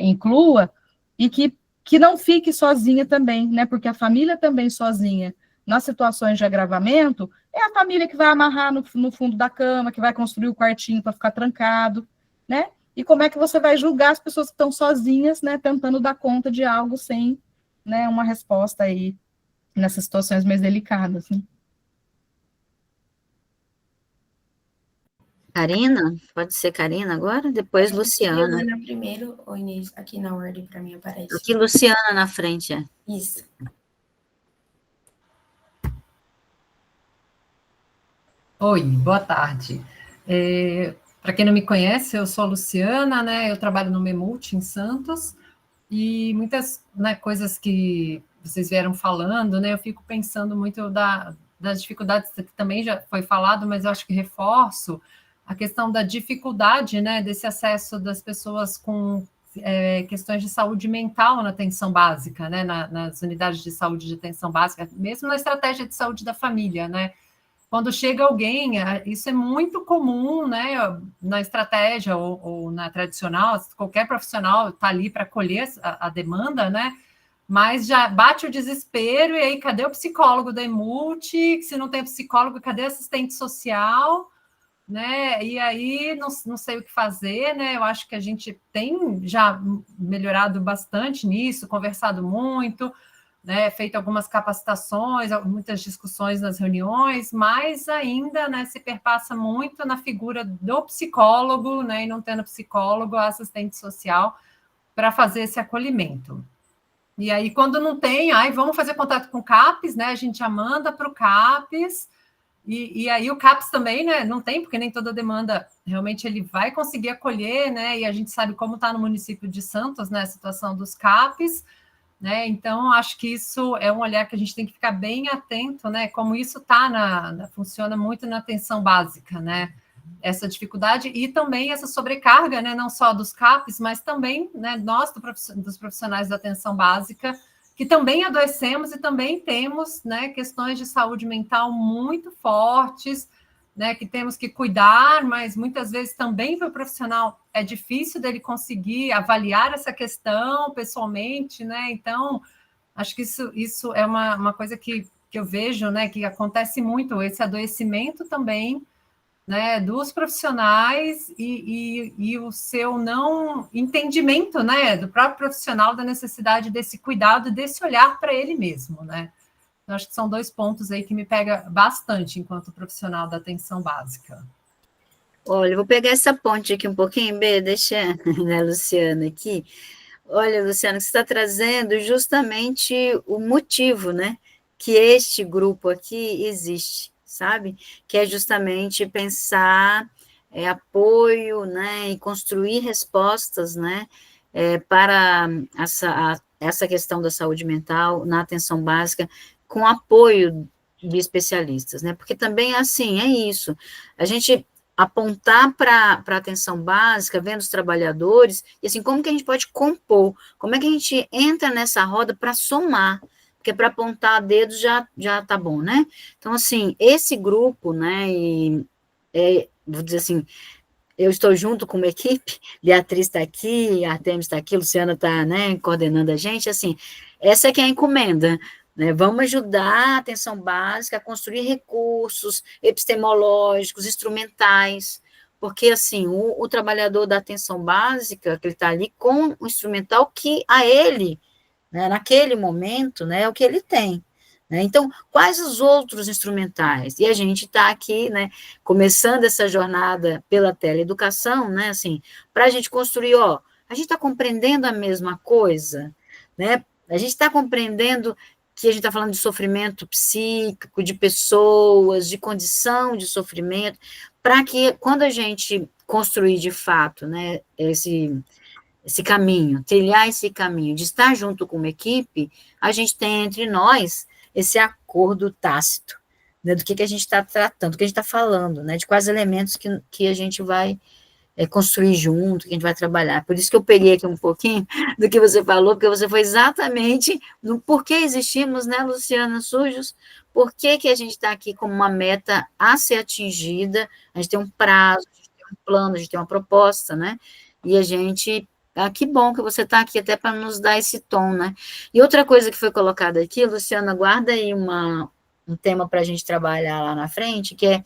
inclua, e que não fique sozinha também, né, porque a família também sozinha, nas situações de agravamento, é a família que vai amarrar no fundo da cama, que vai construir o quartinho para ficar trancado, né, e como é que você vai julgar as pessoas que estão sozinhas, né, tentando dar conta de algo sem, né, uma resposta aí nessas situações mais delicadas, né? Karina? Pode ser Karina agora? Depois Luciana. Luciana primeiro, ou Inês, aqui na ordem para mim aparece. Aqui Luciana na frente, Isso. Oi, boa tarde. Para quem não me conhece, eu sou a Luciana, né? Eu trabalho no Memult, em Santos, e muitas, né, coisas que vocês vieram falando, né? Eu fico pensando muito das dificuldades que também já foi falado, mas eu acho que reforço a questão da dificuldade, né, desse acesso das pessoas com questões de saúde mental na atenção básica, né, nas unidades de saúde de atenção básica, mesmo na estratégia de saúde da família, né? Quando chega alguém, isso é muito comum, né, na estratégia ou na tradicional, qualquer profissional está ali para acolher a demanda, né? Mas já bate o desespero, e aí cadê o psicólogo da Emult? Se não tem psicólogo, cadê assistente social? Né? E aí não sei o que fazer, né? Eu acho que a gente tem já melhorado bastante nisso, conversado muito, né? Feito algumas capacitações, muitas discussões nas reuniões, mas ainda, né, se perpassa muito na figura do psicólogo, né? E não tendo psicólogo, assistente social para fazer esse acolhimento. E aí, quando não tem, vamos fazer contato com o CAPES, né? A gente já manda para o CAPES. E aí o CAPES também, né, não tem, porque nem toda demanda realmente ele vai conseguir acolher, né, e a gente sabe como está no município de Santos, né, a situação dos CAPES, né, então acho que isso é um olhar que a gente tem que ficar bem atento, né, como isso funciona muito na atenção básica, né, essa dificuldade e também essa sobrecarga, né, não só dos CAPES, mas também, né, nós dos profissionais da atenção básica, que também adoecemos e também temos, né, questões de saúde mental muito fortes, né, que temos que cuidar, mas muitas vezes também para o profissional é difícil dele conseguir avaliar essa questão pessoalmente, né, então acho que isso é uma coisa que eu vejo, né, que acontece muito, esse adoecimento também, né, dos profissionais e o seu não entendimento, né, do próprio profissional da necessidade desse cuidado, desse olhar para ele mesmo, né. Eu acho que são 2 pontos aí que me pega bastante enquanto profissional da atenção básica. Olha, eu vou pegar essa ponte aqui um pouquinho, B, deixa, né, Luciana, aqui. Olha, Luciana, você está trazendo justamente o motivo, né, que este grupo aqui existe, sabe? Que é justamente pensar apoio, né, e construir respostas, né, para essa questão da saúde mental na atenção básica, com apoio de especialistas, né? Porque também, assim, é isso. A gente apontar para a atenção básica, vendo os trabalhadores, e assim, como que a gente pode compor? Como é que a gente entra nessa roda para somar? Porque para apontar dedos já tá bom, né? Então, assim, esse grupo, né, vou dizer assim, eu estou junto com uma equipe, Beatriz está aqui, a Artemis está aqui, Luciana está, né, coordenando a gente, assim, essa é que é a encomenda, né? Vamos ajudar a atenção básica a construir recursos epistemológicos, instrumentais, porque, assim, o trabalhador da atenção básica, que ele está ali com o instrumental que a ele, né, naquele momento, né, é o que ele tem. Né? Então, quais os outros instrumentais? E a gente está aqui, né, começando essa jornada pela teleeducação, né, assim, para a gente construir, a gente está compreendendo a mesma coisa, né? A gente está compreendendo que a gente está falando de sofrimento psíquico, de pessoas, de condição de sofrimento, para que, quando a gente construir de fato, né, esse caminho, trilhar esse caminho, de estar junto com uma equipe, a gente tem entre nós esse acordo tácito, né, do que a gente está tratando, do que a gente está falando, né, de quais elementos que a gente vai construir junto, que a gente vai trabalhar. Por isso que eu peguei aqui um pouquinho do que você falou, porque você foi exatamente no porquê existimos, né, Luciana Sujos, por que a gente está aqui como uma meta a ser atingida, a gente tem um prazo, a gente tem um plano, a gente tem uma proposta, né, e a gente... que bom que você está aqui até para nos dar esse tom, né? E outra coisa que foi colocada aqui, Luciana, guarda aí um tema para a gente trabalhar lá na frente, que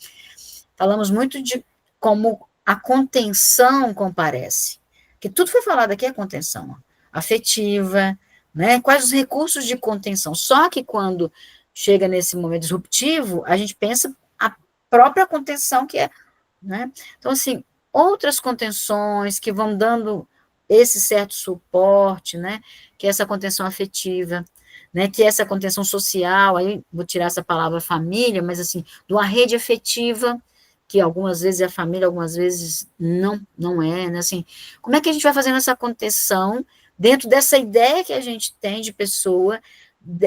falamos muito de como a contenção comparece. Que tudo foi falado aqui é contenção afetiva, né? Quais os recursos de contenção. Só que quando chega nesse momento disruptivo, a gente pensa a própria contenção que é, né? Então, assim, outras contenções que vão dando esse certo suporte, né, que é essa contenção afetiva, né, que é essa contenção social, aí vou tirar essa palavra família, mas assim, de uma rede afetiva que algumas vezes é a família, algumas vezes não é, né? Assim, como é que a gente vai fazendo essa contenção dentro dessa ideia que a gente tem de pessoa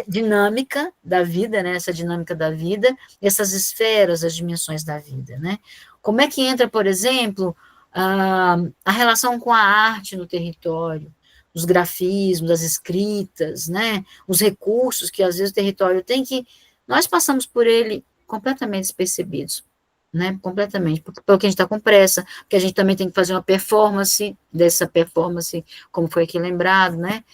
dinâmica da vida, né? Essa dinâmica da vida, essas esferas, as dimensões da vida, né? Como é que entra, por exemplo, a relação com a arte no território, os grafismos, as escritas, né? Os recursos que às vezes o território tem, que nós passamos por ele completamente despercebidos, né? Completamente, porque a gente está com pressa, porque a gente também tem que fazer uma performance dessa performance, como foi aqui lembrado, né?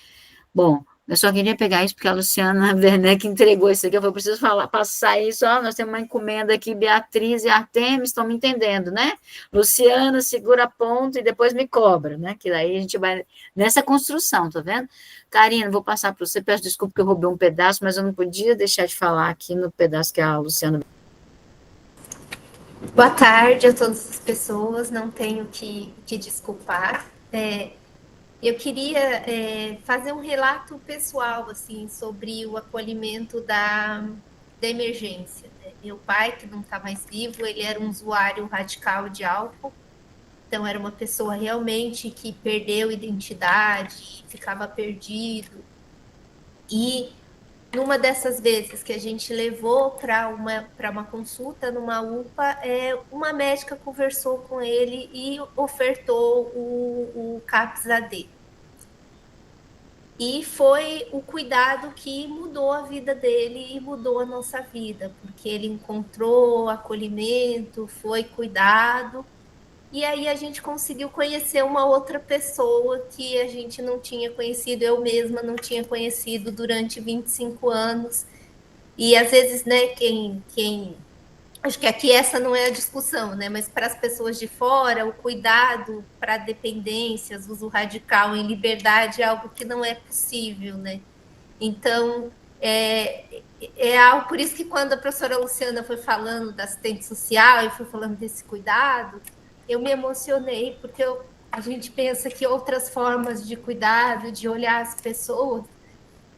Bom, eu só queria pegar isso porque a Luciana Werneck entregou isso aqui, eu preciso passar isso, nós temos uma encomenda aqui, Beatriz e Artemis, estão me entendendo, né? Luciana, segura a ponta e depois me cobra, né? Que daí a gente vai nessa construção, tá vendo? Karina, vou passar para você, peço desculpa que eu roubei um pedaço, mas eu não podia deixar de falar aqui no pedaço que a Luciana... Boa tarde a todas as pessoas, não tenho que desculpar. Eu queria fazer um relato pessoal assim, sobre o acolhimento da emergência. Meu pai, que não está mais vivo, ele era um usuário radical de álcool, então era uma pessoa realmente que perdeu identidade, ficava perdido. E numa dessas vezes que a gente levou para uma consulta numa UPA, uma médica conversou com ele e ofertou o CAPS-AD. E foi o cuidado que mudou a vida dele e mudou a nossa vida, porque ele encontrou acolhimento, foi cuidado, e aí a gente conseguiu conhecer uma outra pessoa que a gente não tinha conhecido, eu mesma não tinha conhecido durante 25 anos. E às vezes, né, acho que aqui essa não é a discussão, né, mas para as pessoas de fora, o cuidado para dependências, uso radical em liberdade é algo que não é possível, né? Então, é algo, por isso que quando a professora Luciana foi falando da assistente social e foi falando desse cuidado, eu me emocionei, porque a gente pensa que outras formas de cuidado, de olhar as pessoas,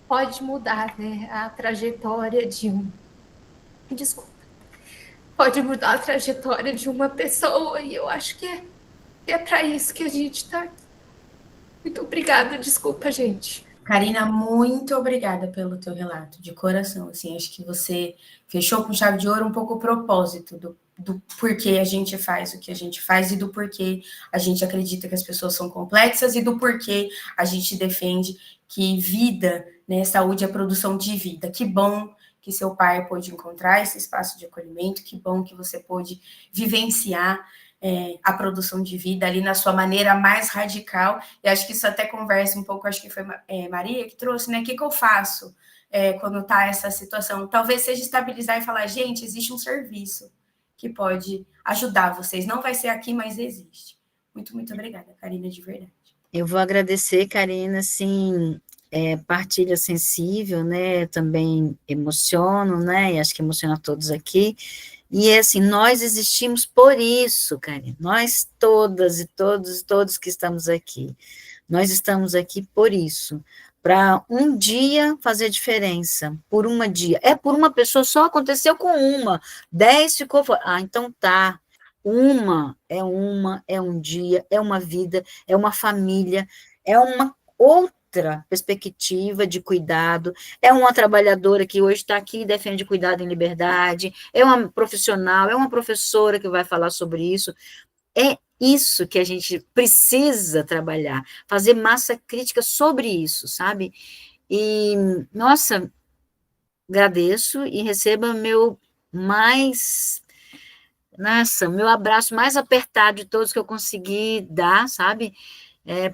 pode mudar, né, a trajetória de pode mudar a trajetória de uma pessoa, e eu acho que é para isso que a gente está aqui. Muito obrigada, desculpa, gente. Karina, muito obrigada pelo teu relato, de coração, assim, acho que você fechou com chave de ouro um pouco o propósito do porquê a gente faz o que a gente faz e do porquê a gente acredita que as pessoas são complexas e do porquê a gente defende que vida, né, saúde é produção de vida. Que bom que seu pai pôde encontrar esse espaço de acolhimento, que bom que você pôde vivenciar a produção de vida ali na sua maneira mais radical. E acho que isso até conversa um pouco, acho que foi Maria que trouxe, né? O que eu faço quando está essa situação? Talvez seja estabilizar e falar, gente, existe um serviço que pode ajudar vocês. Não vai ser aqui, mas existe. Muito, muito obrigada, Karina, de verdade. Eu vou agradecer, Karina, sim, partilha sensível, né, também emociono, né, e acho que emociona todos aqui, e assim, nós existimos por isso, Karina, nós todas e todos que estamos aqui, nós estamos aqui por isso, para um dia fazer diferença, por uma dia, por uma pessoa, só aconteceu com uma, 10 ficou, então tá, é um dia, é uma vida, é uma família, é uma outra perspectiva de cuidado, é uma trabalhadora que hoje está aqui e defende cuidado em liberdade, é uma profissional, é uma professora que vai falar sobre isso, é isso que a gente precisa trabalhar, fazer massa crítica sobre isso, sabe? E, nossa, agradeço e receba meu abraço mais apertado de todos que eu consegui dar, sabe?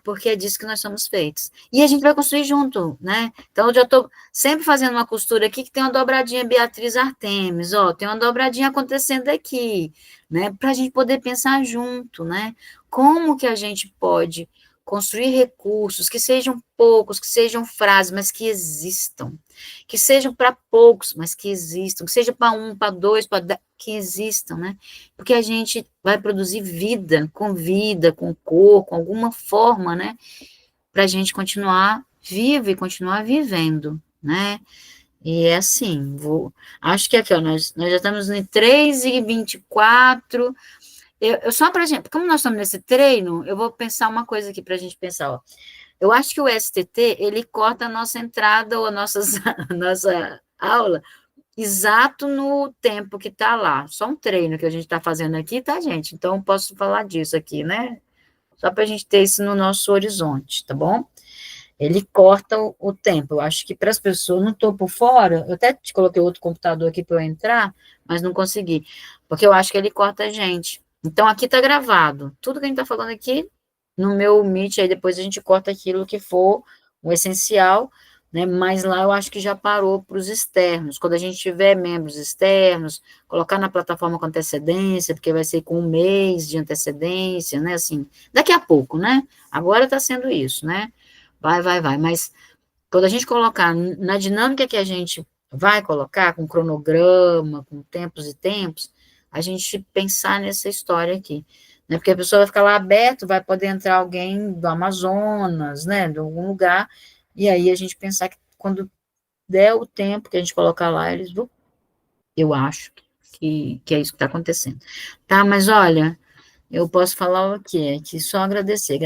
Porque é disso que nós somos feitos. E a gente vai construir junto, né? Então, eu já estou sempre fazendo uma costura aqui, que tem uma dobradinha Beatriz Artemis, tem uma dobradinha acontecendo aqui, né? Para a gente poder pensar junto, né? Como que a gente pode construir recursos que sejam poucos, que sejam frases, mas que existam, que sejam para poucos, mas que existam, que seja para 1, para 2, para 10, que existam, né? Porque a gente vai produzir vida, com cor, com alguma forma, né? Para a gente continuar vivo e continuar vivendo, né? E é assim, acho que aqui, ó, nós já estamos em 3h24. Só para gente, como nós estamos nesse treino, eu vou pensar uma coisa aqui para a gente pensar, ó. Eu acho que o STT, ele corta a nossa entrada ou a nossa aula exato no tempo que está lá. Só um treino que a gente está fazendo aqui, tá, gente? Então, eu posso falar disso aqui, né? Só para a gente ter isso no nosso horizonte, tá bom? Ele corta o tempo. Eu acho que para as pessoas, não estou por fora, eu até te coloquei outro computador aqui para eu entrar, mas não consegui, porque eu acho que ele corta a gente. Então, aqui está gravado. Tudo que a gente está falando aqui, no meu Meet, aí depois a gente corta aquilo que for o essencial, né? Mas lá eu acho que já parou para os externos. Quando a gente tiver membros externos, colocar na plataforma com antecedência, porque vai ser com 1 mês de antecedência, né? Assim, daqui a pouco, né? Agora está sendo isso, né? Vai, mas quando a gente colocar na dinâmica que a gente vai colocar, com cronograma, com tempos e tempos, a gente pensar nessa história aqui, né? Porque a pessoa vai ficar lá aberto, vai poder entrar alguém do Amazonas, né? De algum lugar, e aí a gente pensar que quando der o tempo que a gente colocar lá, eles vão. Eu acho que é isso que está acontecendo. Tá, mas olha, eu posso falar o quê? Que só agradecer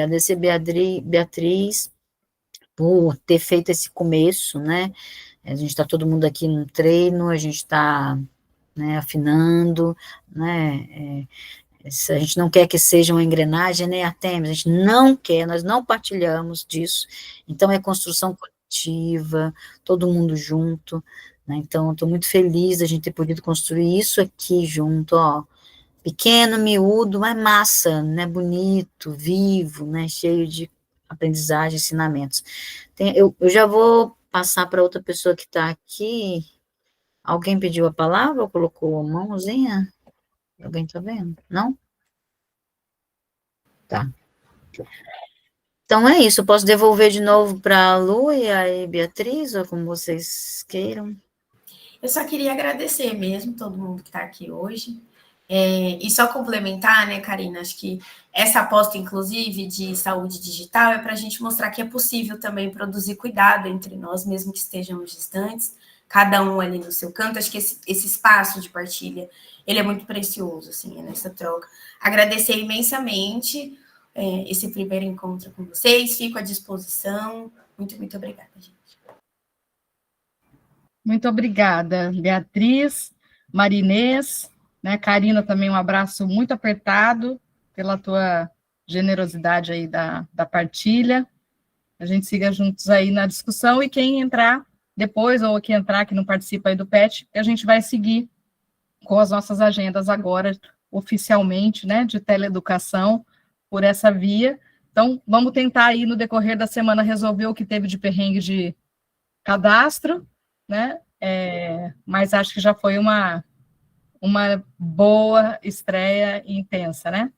Beatriz por ter feito esse começo, né? A gente está todo mundo aqui no treino, a gente está, né, afinando, né? A gente não quer que seja uma engrenagem, né, Artemis? A gente não quer, nós não partilhamos disso. Então, é construção coletiva, todo mundo junto, né? Então, estou muito feliz da gente ter podido construir isso aqui junto, ó. Pequeno, miúdo, mas massa, né? Bonito, vivo, né? Cheio de aprendizagem, ensinamentos. Eu já vou passar para outra pessoa que está aqui. Alguém pediu a palavra ou colocou a mãozinha? Alguém está vendo? Não? Tá. Então é isso, eu posso devolver de novo para a Lu e a Beatriz, ou como vocês queiram. Eu só queria agradecer mesmo todo mundo que está aqui hoje. E só complementar, né, Karina, acho que essa aposta, inclusive, de saúde digital é para a gente mostrar que é possível também produzir cuidado entre nós, mesmo que estejamos distantes, cada um ali no seu canto. Acho que esse espaço de partilha, ele é muito precioso, assim, nessa troca. Agradecer imensamente esse primeiro encontro com vocês, fico à disposição. Muito, muito obrigada, gente. Muito obrigada, Beatriz, Marinês, né, Karina, também um abraço muito apertado pela tua generosidade aí da partilha. A gente siga juntos aí na discussão, e quem entrar depois, ou que entrar, que não participa aí do PET, a gente vai seguir com as nossas agendas agora, oficialmente, né, de teleeducação, por essa via. Então, vamos tentar aí, no decorrer da semana, resolver o que teve de perrengue de cadastro, né, mas acho que já foi uma boa estreia intensa, né?